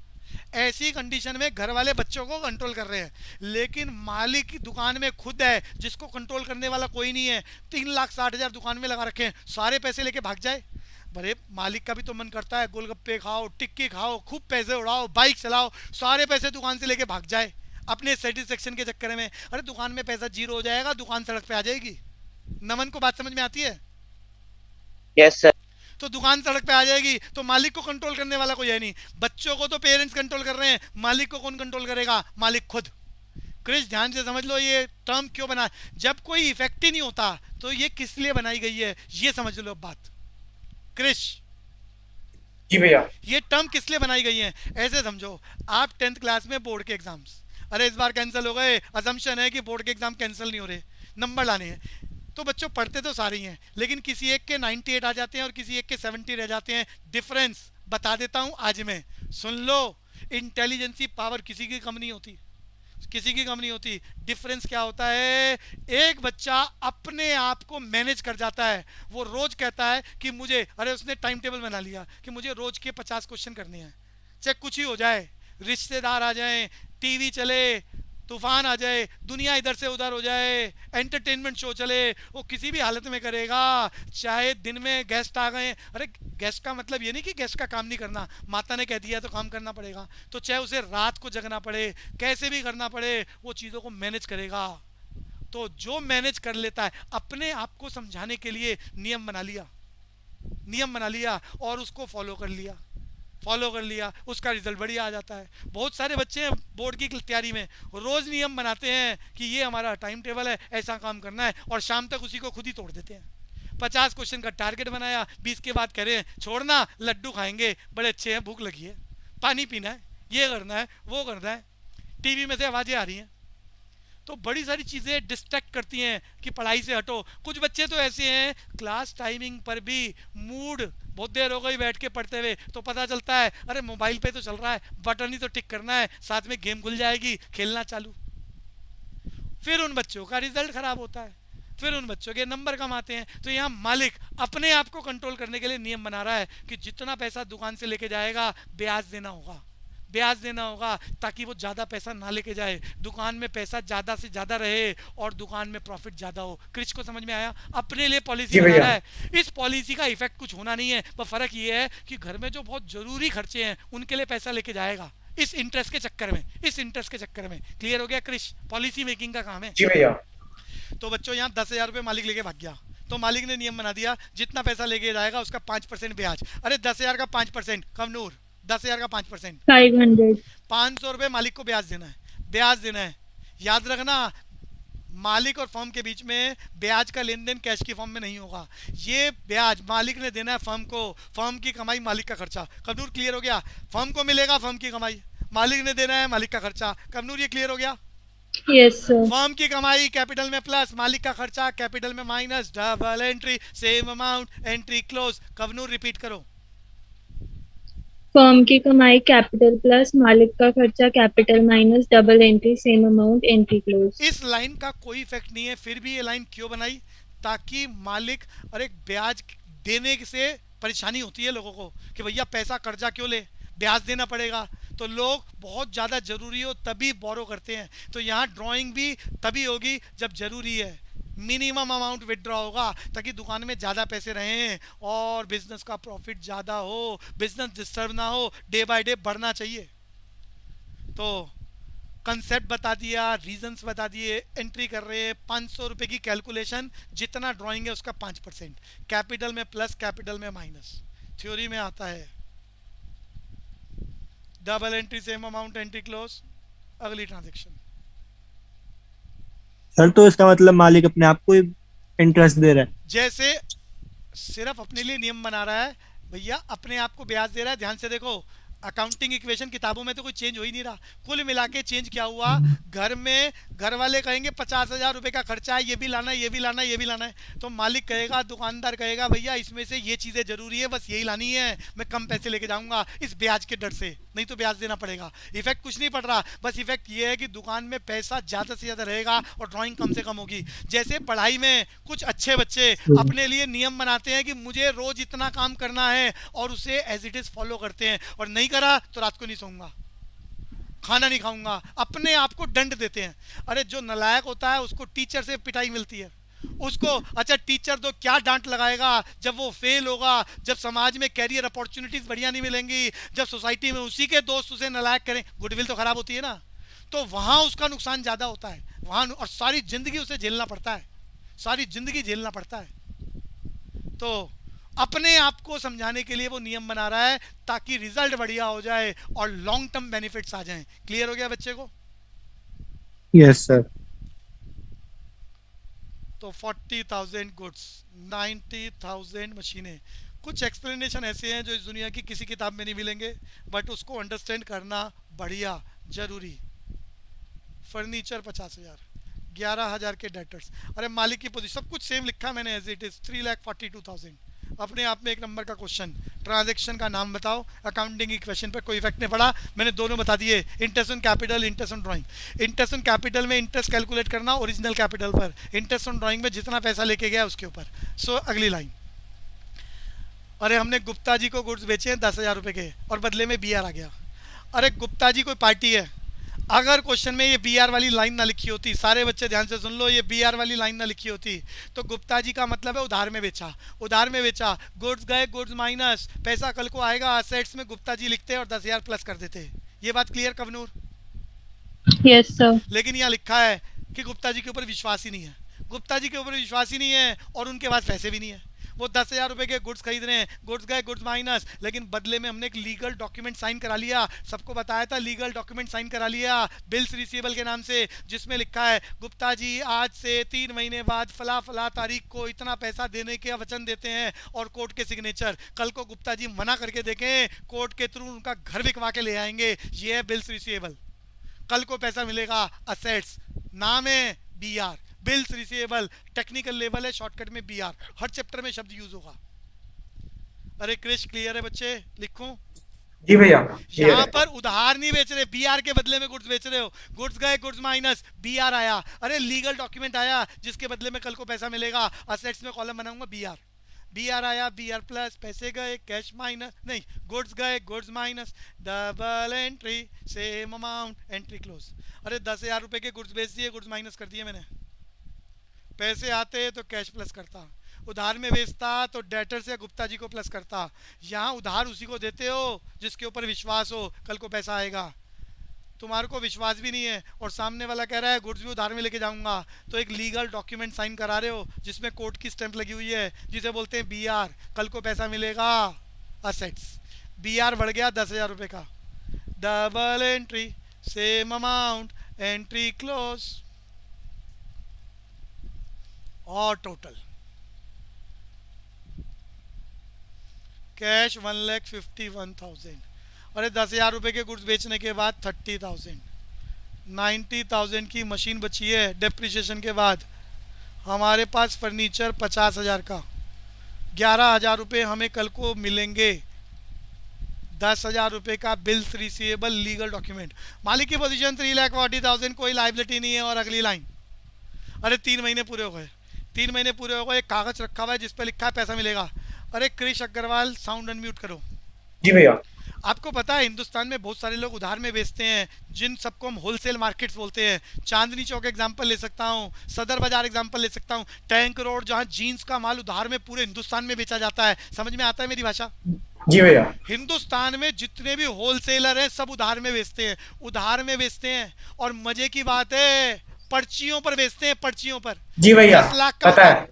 ऐसी कंडीशन में घर वाले बच्चों को कंट्रोल कर रहे हैं, लेकिन मालिक की दुकान में खुद है जिसको कंट्रोल करने वाला कोई नहीं है। 3,60,000 दुकान में लगा रखे हैं, सारे पैसे लेके भाग जाए। बड़े मालिक का भी तो मन करता है गोलगप्पे खाओ, टिक्की खाओ, खूब पैसे उड़ाओ, बाइक चलाओ, सारे पैसे दुकान से लेके भाग जाए अपने सेटिस्फेक्शन के चक्कर में। अरे दुकान में पैसा जीरो हो जाएगा, दुकान सड़क पे आ जाएगी। नमन को बात समझ में आती है? Yes sir. तो दुकान सड़क पे आ जाएगी, तो मालिक को कंट्रोल करने वाला कोई है नहीं। बच्चों को तो पेरेंट्स कंट्रोल कर रहे हैं, मालिक को कौन कंट्रोल करेगा? मालिक खुद। क्रिश ध्यान से समझ लो ये टर्म क्यों बना। जब कोई इफेक्ट ही नहीं होता तो ये किस लिए बनाई गई है, ये समझ लो अब बात। क्रिश जी भैया। ये टर्म किस लिए बनाई गई है? ऐसे समझो, आप 10th क्लास में बोर्ड के एग्जाम्स, अरे इस बार कैंसिल हो गए, अजम्पशन है कि बोर्ड के एग्जाम कैंसिल नहीं हो रहे, नंबर लाने हैं। तो बच्चों पढ़ते तो सारे ही हैं, लेकिन किसी एक के 98 आ जाते हैं और किसी एक के 70 रह जाते हैं। डिफरेंस बता देता हूं आज मैं, सुन लो। इंटेलिजेंसी पावर किसी की कम नहीं होती, किसी की कम नहीं होती। डिफरेंस क्या होता है? एक बच्चा अपने आप को मैनेज कर जाता है। वो रोज कहता है कि मुझे, अरे उसने टाइम टेबल बना लिया कि मुझे रोज के 50 क्वेश्चन करने हैं, चाहे कुछ ही हो जाए, रिश्तेदार आ जाएं, टीवी चले, तूफान आ जाए, दुनिया इधर से उधर हो जाए, एंटरटेनमेंट शो चले, वो किसी भी हालत में करेगा। चाहे दिन में गेस्ट आ गए, अरे गेस्ट का मतलब ये नहीं कि गेस्ट का काम नहीं करना, माता ने कह दिया तो काम करना पड़ेगा। तो चाहे उसे रात को जगना पड़े, कैसे भी करना पड़े, वो चीज़ों को मैनेज करेगा। तो जो मैनेज कर लेता है, अपने आप को समझाने के लिए नियम बना लिया और उसको फॉलो कर लिया, उसका रिजल्ट बढ़िया आ जाता है। बहुत सारे बच्चे हैं बोर्ड की तैयारी में, रोज नियम बनाते हैं कि ये हमारा टाइम टेबल है, ऐसा काम करना है, और शाम तक उसी को खुद ही तोड़ देते हैं। 50 क्वेश्चन का टारगेट बनाया, 20 के बाद कह रहे हैं छोड़ना, लड्डू खाएंगे, बड़े अच्छे हैं, भूख लगी है, पानी पीना है, ये करना है, वो करना है, टीवी में से आवाज़ें आ रही हैं। तो बड़ी सारी चीज़ें डिस्ट्रैक्ट करती हैं कि पढ़ाई से हटो। कुछ बच्चे तो ऐसे हैं, क्लास टाइमिंग पर भी मूड, बहुत देर हो गई बैठ के पढ़ते हुए, तो पता चलता है अरे मोबाइल पे तो चल रहा है, बटन ही तो टिक करना है, साथ में गेम खुल जाएगी, खेलना चालू। फिर उन बच्चों का रिजल्ट खराब होता है, फिर उन बच्चों के नंबर कम आते हैं। तो यहाँ मालिक अपने आप को कंट्रोल करने के लिए नियम बना रहा है कि जितना पैसा दुकान से लेके जाएगा ब्याज देना होगा, ताकि वो ज़्यादा पैसा ना लेके जाए, दुकान में पैसा ज़्यादा से ज़्यादा रहे और दुकान में प्रॉफिट ज़्यादा हो। क्रिश को समझ में आया? अपने लिए पॉलिसी बना रहा है। इस पॉलिसी का इफेक्ट कुछ होना नहीं है, पर फ़र्क ये है कि घर में जो बहुत ज़रूरी खर्चे हैं उनके लिए पैसा लेके जाएगा इस इंटरेस्ट के चक्कर में। क्लियर हो गया क्रिश? पॉलिसी मेकिंग का काम है। जी भैया। तो बच्चों यहाँ 10,000 रुपये मालिक लेके भाग गया, तो मालिक ने नियम बना दिया जितना पैसा लेके जाएगा उसका 5% ब्याज। अरे 10,000 का 5%, कवनूर 10,000 का 5%, 500। 500 रुपये मालिक को ब्याज देना है। याद रखना, मालिक और फर्म के बीच में ब्याज का लेन देन कैश की फॉर्म में नहीं होगा। ये ब्याज मालिक ने देना है फर्म को, फर्म की कमाई मालिक का खर्चा। कवनूर क्लियर हो गया? फर्म को मिलेगा फर्म की कमाई, मालिक ने देना है मालिक का खर्चा। कवनूर ये क्लियर हो गया? Yes sir. फर्म की कमाई कैपिटल में प्लस, मालिक का खर्चा कैपिटल में minus, double entry, same amount, entry close. कवनूर रिपीट करो। फर्म की कमाई कैपिटल प्लस मालिक का खर्चा capital minus double entry same amount entry close. इस लाइन का कोई इफेक्ट नहीं है, फिर भी ये लाइन क्यों बनाई? ताकि मालिक, अरे ब्याज देने से परेशानी होती है लोगों को कि भैया पैसा कर्जा क्यों ले, ब्याज देना पड़ेगा, तो लोग बहुत ज़्यादा ज़रूरी हो तभी बोरो करते हैं। तो यहाँ ड्राइंग भी तभी होगी जब ज़रूरी है, मिनिमम अमाउंट विदड्रॉ होगा ताकि दुकान में ज़्यादा पैसे रहें और बिजनेस का प्रॉफिट ज़्यादा हो, बिजनेस डिस्टर्ब ना हो, डे बाय डे बढ़ना चाहिए। तो कंसेप्ट बता दिया, रीजंस बता दिए, एंट्री कर रहे हैं 500 रुपये की कैलकुलेशन, जितना ड्राइंग है उसका 5%, कैपिटल में प्लस कैपिटल में माइनस, थ्योरी में आता है। Double entry same amount entry close, अगली ट्रांजैक्शन। सर तो इसका मतलब मालिक अपने आप को इंटरेस्ट दे रहा है? जैसे सिर्फ अपने लिए नियम बना रहा है, भैया अपने आप को ब्याज दे रहा है। ध्यान से देखो, अकाउंटिंग इक्वेशन किताबों में तो कोई चेंज हो ही नहीं रहा। कुल मिला के चेंज क्या हुआ, घर में घर वाले कहेंगे 50,000 रुपये का खर्चा है, ये भी लाना है, ये भी लाना है, ये भी लाना है, तो मालिक कहेगा, दुकानदार कहेगा भैया इसमें से ये चीज़ें ज़रूरी है, बस यही लानी है, मैं कम पैसे लेके जाऊंगा इस ब्याज के डर से, नहीं तो ब्याज देना पड़ेगा। इफेक्ट कुछ नहीं पड़ रहा, बस इफेक्ट ये है कि दुकान में पैसा ज़्यादा से ज़्यादा रहेगा और ड्राइंग कम से कम होगी। जैसे पढ़ाई में कुछ अच्छे बच्चे अपने लिए नियम बनाते हैं कि मुझे रोज़ इतना काम करना है और उसे एज इट इज़ फॉलो करते हैं, और नहीं करा तो रात को नहीं सोऊंगा, खाना नहीं खाऊंगा, अपने आप को दंड देते हैं। अरे जो नालायक होता है उसको टीचर से पिटाई मिलती है, उसको अच्छा टीचर तो क्या डांट लगाएगा जब वो फेल होगा, जब समाज में कैरियर अपॉर्चुनिटीज बढ़िया नहीं मिलेंगी, जब सोसाइटी में उसी के दोस्त उसे नालायक करें, गुडविल तो खराब होती है ना, तो वहां उसका नुकसान ज्यादा होता है वहां, और सारी जिंदगी उसे झेलना पड़ता है, सारी जिंदगी झेलना पड़ता है। तो अपने आप को समझाने के लिए वो नियम बना रहा है ताकि रिजल्ट बढ़िया हो जाए और लॉन्ग टर्म बेनिफिट्स आ जाएं। क्लियर हो गया बच्चे को? Yes sir. तो 40,000 गुड्स, 90,000 मशीनें। कुछ एक्सप्लेनेशन ऐसे हैं जो इस दुनिया की किसी किताब में नहीं मिलेंगे, बट उसको अंडरस्टैंड करना बढ़िया जरूरी। फर्नीचर 50,000, 11,000 के डेटर्स, अरे मालिक की पोजीशन सब कुछ सेम लिखा मैंने एज इट इज, 3,42,000, अपने आप में एक नंबर का क्वेश्चन। ट्रांजैक्शन का नाम बताओ, अकाउंटिंग इक्वेशन पर कोई इफेक्ट नहीं पड़ा, मैंने दोनों बता दिए, interest on capital, interest on drawing. Interest on capital में इंटरेस्ट कैलकुलेट करना ओरिजिनल कैपिटल पर, इंटरेस्ट ऑन ड्राइंग में जितना पैसा लेके गया उसके ऊपर। सो अगली लाइन, अरे हमने गुप्ता जी को गुड्स बेचे हैं 10,000 रुपये के और बदले में BR आ गया। अरे गुप्ता जी कोई पार्टी है, अगर क्वेश्चन में ये BR वाली लाइन ना लिखी होती, सारे बच्चे ध्यान से सुन लो, ये BR वाली लाइन ना लिखी होती तो गुप्ता जी का मतलब है उधार में बेचा, उधार में बेचा, गुड्स गए, गुड्स माइनस, पैसा कल को आएगा, असेट्स में गुप्ता जी लिखते और 10,000 प्लस कर देते। ये बात क्लियर कवनूर? Yes sir. लेकिन यहाँ लिखा है कि गुप्ता जी के ऊपर विश्वास ही नहीं है, गुप्ता जी के ऊपर विश्वास ही नहीं है और उनके पास पैसे भी नहीं है, वो 10,000 रुपये के गुड्स खरीद रहे हैं, गुड्स गए, गुड्स माइनस, लेकिन बदले में हमने एक लीगल डॉक्यूमेंट साइन करा लिया, सबको बताया था, लीगल डॉक्यूमेंट साइन करा लिया बिल्स रिसीवेबल के नाम से, जिसमें लिखा है गुप्ता जी आज से 3 महीने बाद फला फला तारीख को इतना पैसा देने के वचन देते हैं, और कोर्ट के सिग्नेचर। कल को गुप्ता जी मना करके देखें, कोर्ट के थ्रू उनका घर बिकवा के ले आएंगे, ये है बिल्स रिसीवेबल। कल को पैसा मिलेगा, असेट्स, नाम है BR, bills receivable, technical level है, शॉर्टकट में BR, हर चैप्टर में शब्द यूज होगा। अरे क्रिश क्लियर है बच्चे? लिखूं? जी भैया। यहाँ पर उधार नहीं बेच रहे, BR के बदले में गुड्स बेच रहे हो, गुड्स गए, गुड्स माइनस, BR आया, अरे लीगल डॉक्यूमेंट आया जिसके बदले में कल को पैसा मिलेगा, असेट्स में कॉलम बनाऊंगा BR आया, BR प्लस, पैसे गए, कैश माइनस, नहीं गुड्स गए, goods minus, double entry same amount entry close. अरे 10,000 रुपये के गुड्स बेच दिए, गुड्स माइनस कर दिए मैंने, पैसे आते तो कैश प्लस करता, उधार में बेचता तो डेटर से गुप्ता जी को प्लस करता। यहाँ उधार उसी को देते हो जिसके ऊपर विश्वास हो कल को पैसा आएगा, तुम्हारे को विश्वास भी नहीं है और सामने वाला कह रहा है गुड्स भी उधार में लेके जाऊंगा, तो एक लीगल डॉक्यूमेंट साइन करा रहे हो जिसमें कोर्ट की स्टैंप लगी हुई है, जिसे बोलते हैं BR, कल को पैसा मिलेगा, असेट्स, BR बढ़ गया 10,000 रुपये का, double entry same amount entry close, और टोटल कैश 1,51,000। अरे 10,000 रुपये के गुड्स बेचने के बाद 30,000, 90,000 की मशीन बची है डेप्रिसिएशन के बाद। हमारे पास फर्नीचर 50,000 का, 11,000 रुपये हमें कल को मिलेंगे 10,000 रुपये का बिल्स रिसीवेबल लीगल डॉक्यूमेंट। मालिक की पोजीशन 3,40,000, कोई लाइबिलिटी नहीं है। और अगली लाइन, अरे 3 महीने पूरे हो गए, 3 महीने पूरे हो गए, एक कागज रखा हुआ है जिस पर लिखा है पैसा मिलेगा। अरे क्रिश अग्रवाल साउंड अनम्यूट करो। जी भैया। आपको पता है हिंदुस्तान में बहुत सारे लोग उधार में बेचते हैं, जिन सबको हम होलसेल मार्केट्स बोलते हैं। चांदनी चौक एग्जांपल ले सकता हूँ, सदर बाजार एग्जांपल ले सकता हूँ, टैंक रोड, जहाँ जीन्स का माल उधार में पूरे हिंदुस्तान में बेचा जाता है। समझ में आता है मेरी भाषा? जी भैया। हिंदुस्तान में जितने भी होलसेलर हैं सब उधार में बेचते हैं, उधार में बेचते हैं। और मजे की बात है, पर्चियों पर बेचते हैं, पर्चियों पर। जी भैया 10 लाख का पता है।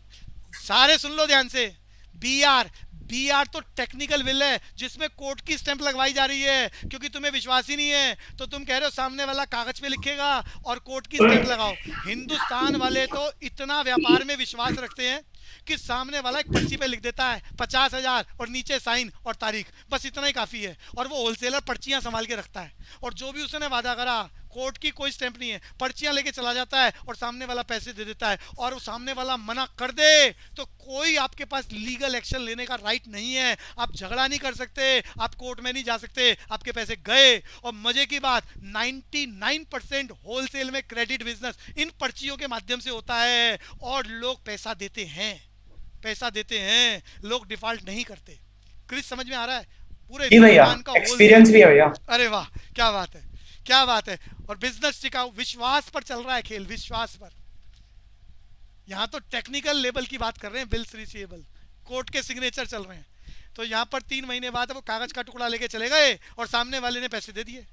सारे सुन लो ध्यान से। बीआर, बीआर तो टेक्निकल बिल है जिसमें कोर्ट की स्टैंप लगवाई जा रही है, क्योंकि तुम्हें विश्वास ही नहीं है तो तुम कह रहे हो सामने वाला कागज पे लिखेगा और कोर्ट की स्टैंप लगाओ। हिंदुस्तान वाले तो इतना व्यापार में विश्वास रखते हैं कि सामने वाला एक पर्ची पे लिख देता है 50,000 और नीचे साइन और तारीख, बस इतना ही काफ़ी है। और वो होलसेलर पर्चियां संभाल के रखता है, और जो भी उसने वादा करा, कोर्ट की कोई स्टैंप नहीं है, पर्चियां लेके चला जाता है और सामने वाला पैसे दे देता है। और वो सामने वाला मना कर दे तो कोई आपके पास लीगल एक्शन लेने का राइट नहीं है। आप झगड़ा नहीं कर सकते, आप कोर्ट में नहीं जा सकते, आपके पैसे गए। और मजे की बात, 99% होलसेल में क्रेडिट बिजनेस इन पर्चियों के माध्यम से होता है, और लोग पैसा देते हैं, पैसा देते हैं, लोग डिफॉल्ट नहीं करते। क्रिस समझ में आ रहा है? पूरे जी भैया, हिंदुस्तान का एक्सपीरियंस भी है भैया। अरे वाह, क्या बात है, क्या बात है। और बिजनेस टिकाऊ, विश्वास पर चल रहा है खेल, विश्वास पर। यहाँ तो टेक्निकल लेवल की बात कर रहे हैं, बिल्स रिसीवेबल, कोर्ट के सिग्नेचर चल रहे हैं। तो यहाँ पर 3 महीने बाद वो कागज का टुकड़ा लेके चले गए और सामने वाले ने पैसे दे दिए।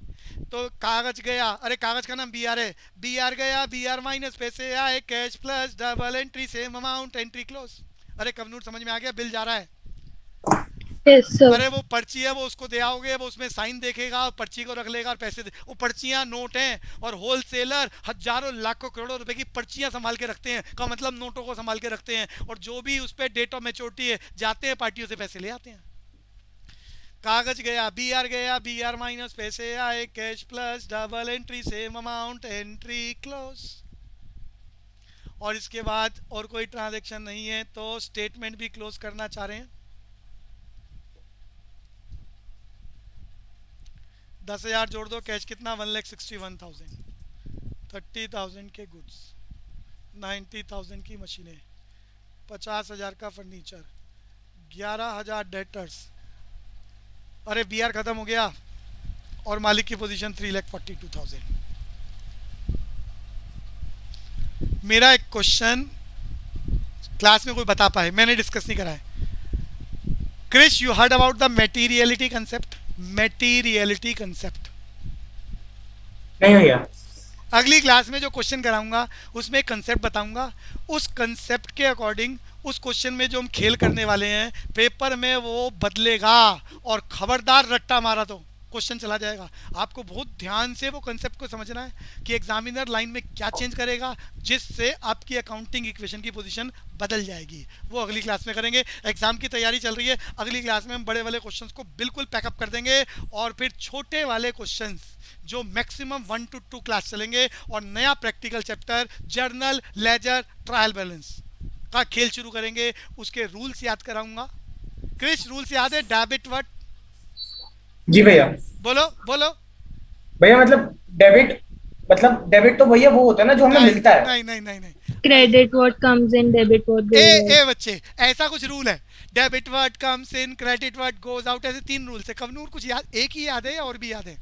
तो कागज गया, अरे कागज का नाम बीआर है, बीआर गया, बीआर माइनस पैसे आए, cash plus double entry same amount, entry close. अरे कवनूर समझ में आ गया? बिल जा रहा है। Yes, sir. अरे वो पर्ची है, वो उसको दे आओगे, वो उसमें साइन देखेगा और पर्ची को रख लेगा और पैसे दे। वो पर्चियां नोट हैं, और होलसेलर हजारों लाखों करोड़ों रुपए की पर्चियां संभाल के रखते हैं, का मतलब नोटों को संभाल के रखते हैं। और जो भी उस पर डेट ऑफ मैच्योरिटी है, जाते हैं पार्टियों से पैसे ले आते हैं। कागज गया, बीआर गया, बीआर माइनस पैसे आए, cash plus double entry same amount, entry close. और इसके बाद और कोई ट्रांजैक्शन नहीं है तो स्टेटमेंट भी क्लोज करना चाह रहे हैं। 10,000 जोड़ दो, कैश कितना? 1,61,000, 30,000 के गुड्स, 90,000 की मशीनें, 50,000 का फर्नीचर, 11,000 डेटर्स। अरे बीआर खत्म हो गया और मालिक की पोजीशन 3,42,000। मेरा एक क्वेश्चन क्लास में कोई बता पाए, मैंने डिस्कस नहीं करा है। Krish, you heard about the materiality concept? Materiality concept नहीं भैया। अगली क्लास में जो क्वेश्चन कराऊंगा उसमें एक कंसेप्ट बताऊंगा, उस कंसेप्ट के अकॉर्डिंग उस क्वेश्चन में जो हम खेल करने वाले हैं पेपर में वो बदलेगा। और खबरदार रट्टा मारा तो क्वेश्चन चला जाएगा। आपको बहुत ध्यान से वो कंसेप्ट को समझना है कि एग्जामिनर लाइन में क्या चेंज करेगा जिससे आपकी अकाउंटिंग इक्वेशन की पोजीशन बदल जाएगी। वो अगली क्लास में करेंगे। एग्जाम की तैयारी चल रही है, अगली क्लास में हम बड़े वाले क्वेश्चंस को बिल्कुल पैकअप कर देंगे और फिर छोटे वाले क्वेश्चंस जो मैक्सिमम 1 to 2 क्लास चलेंगे और नया practical chapter journal ledger trial balance का खेल शुरू करेंगे। उसके रूल्स याद कराऊंगा। क्रिश, रूल्स याद है? Debit what? जी भैया। बोलो बोलो भैया मतलब डेबिट तो भैया वो होता है ना जो हमें मिलता है। नहीं नहीं नहीं नहीं, Credit what comes in, debit what goes out. ए बच्चे, ऐसा कुछ रूल है। Debit what comes in, credit what goes out, ऐसे 3 रूल्स है। कवनूर कुछ याद, एक ही याद है या और भी याद है?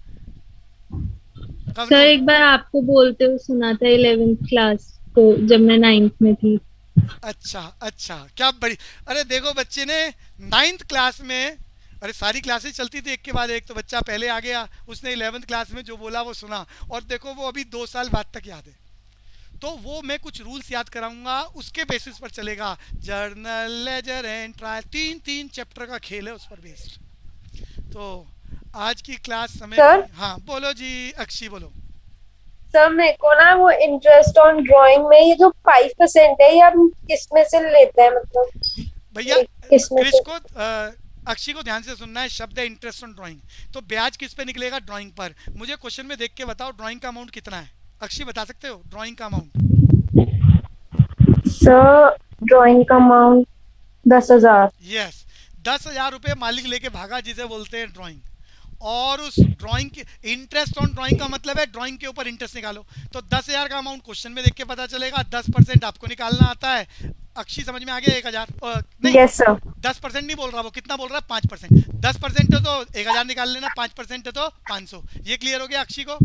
सर एक बार आपको बोलते हुए सुना था 11th क्लास को जब मैं 9th में थी। अच्छा अच्छा, क्या बड़ी। अरे देखो बच्चे ने 9th क्लास में, अरे सारी क्लासेस चलती थी एक के बाद एक, तो बच्चा पहले आ गया, उसने 11th क्लास में जो बोला वो सुना, और देखो वो अभी 2 साल बाद तक याद है। तो वो मैं कुछ रूल्स याद कराऊंगा, उसके बेसिस पर चलेगा। Journal ledger and trial, 3 chapter का खेल है उस पर बेस्ड। तो आज की क्लास समय। सर? हाँ बोलो जी, अक्षी बोलो। सर मेरे को ना वो इंटरेस्ट ऑन ड्राइंग में ये जो 5% है ये आप किस में से लेते हैं, मतलब भैया किसमें क्रिश से? को अक्षी को ध्यान से सुनना है। शब्द है इंटरेस्ट ऑन ड्राइंग, तो ब्याज किस पे निकलेगा? ड्राइंग पर। मुझे क्वेश्चन में देख के बताओ ड्राइंग का अमाउंट कितना है। अक्षी बता सकते हो ड्राइंग का अमाउंट? सर ड्राइंग का अमाउंट 10,000। यस, 10,000 रुपये मालिक लेके भागा, जिसे बोलते हैं ड्राइंग। और उस ड्राइंग के इंटरेस्ट ऑन ड्राइंग का मतलब है ड्राइंग के ऊपर इंटरेस्ट निकालो। तो 10,000 का अमाउंट क्वेश्चन में देख के पता चलेगा, 10% आपको निकालना आता है। अक्षी समझ में आ गया? 1,000 नहीं, यस सर। 10% नहीं बोल रहा वो, कितना बोल रहा है? 5%। 10% है तो 1,000 निकाल लेना, 5% है तो 500। ये क्लियर हो गया अक्षी को?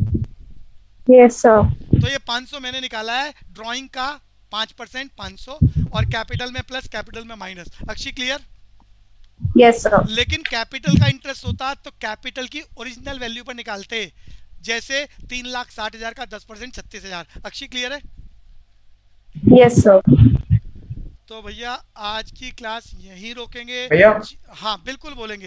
Yes sir. तो ये 500 मैंने निकाला है, ड्राइंग का 5% 500 और कैपिटल में प्लस कैपिटल में माइनस। अक्षी क्लियर? Yes sir. लेकिन कैपिटल का इंटरेस्ट होता तो कैपिटल की ओरिजिनल वैल्यू पर निकालते, जैसे 3,60,000 का 10% 36,000। अक्षी क्लियर है? Yes sir. तो भैया आज की क्लास यहीं रोकेंगे। भैया हाँ बिल्कुल बोलेंगे।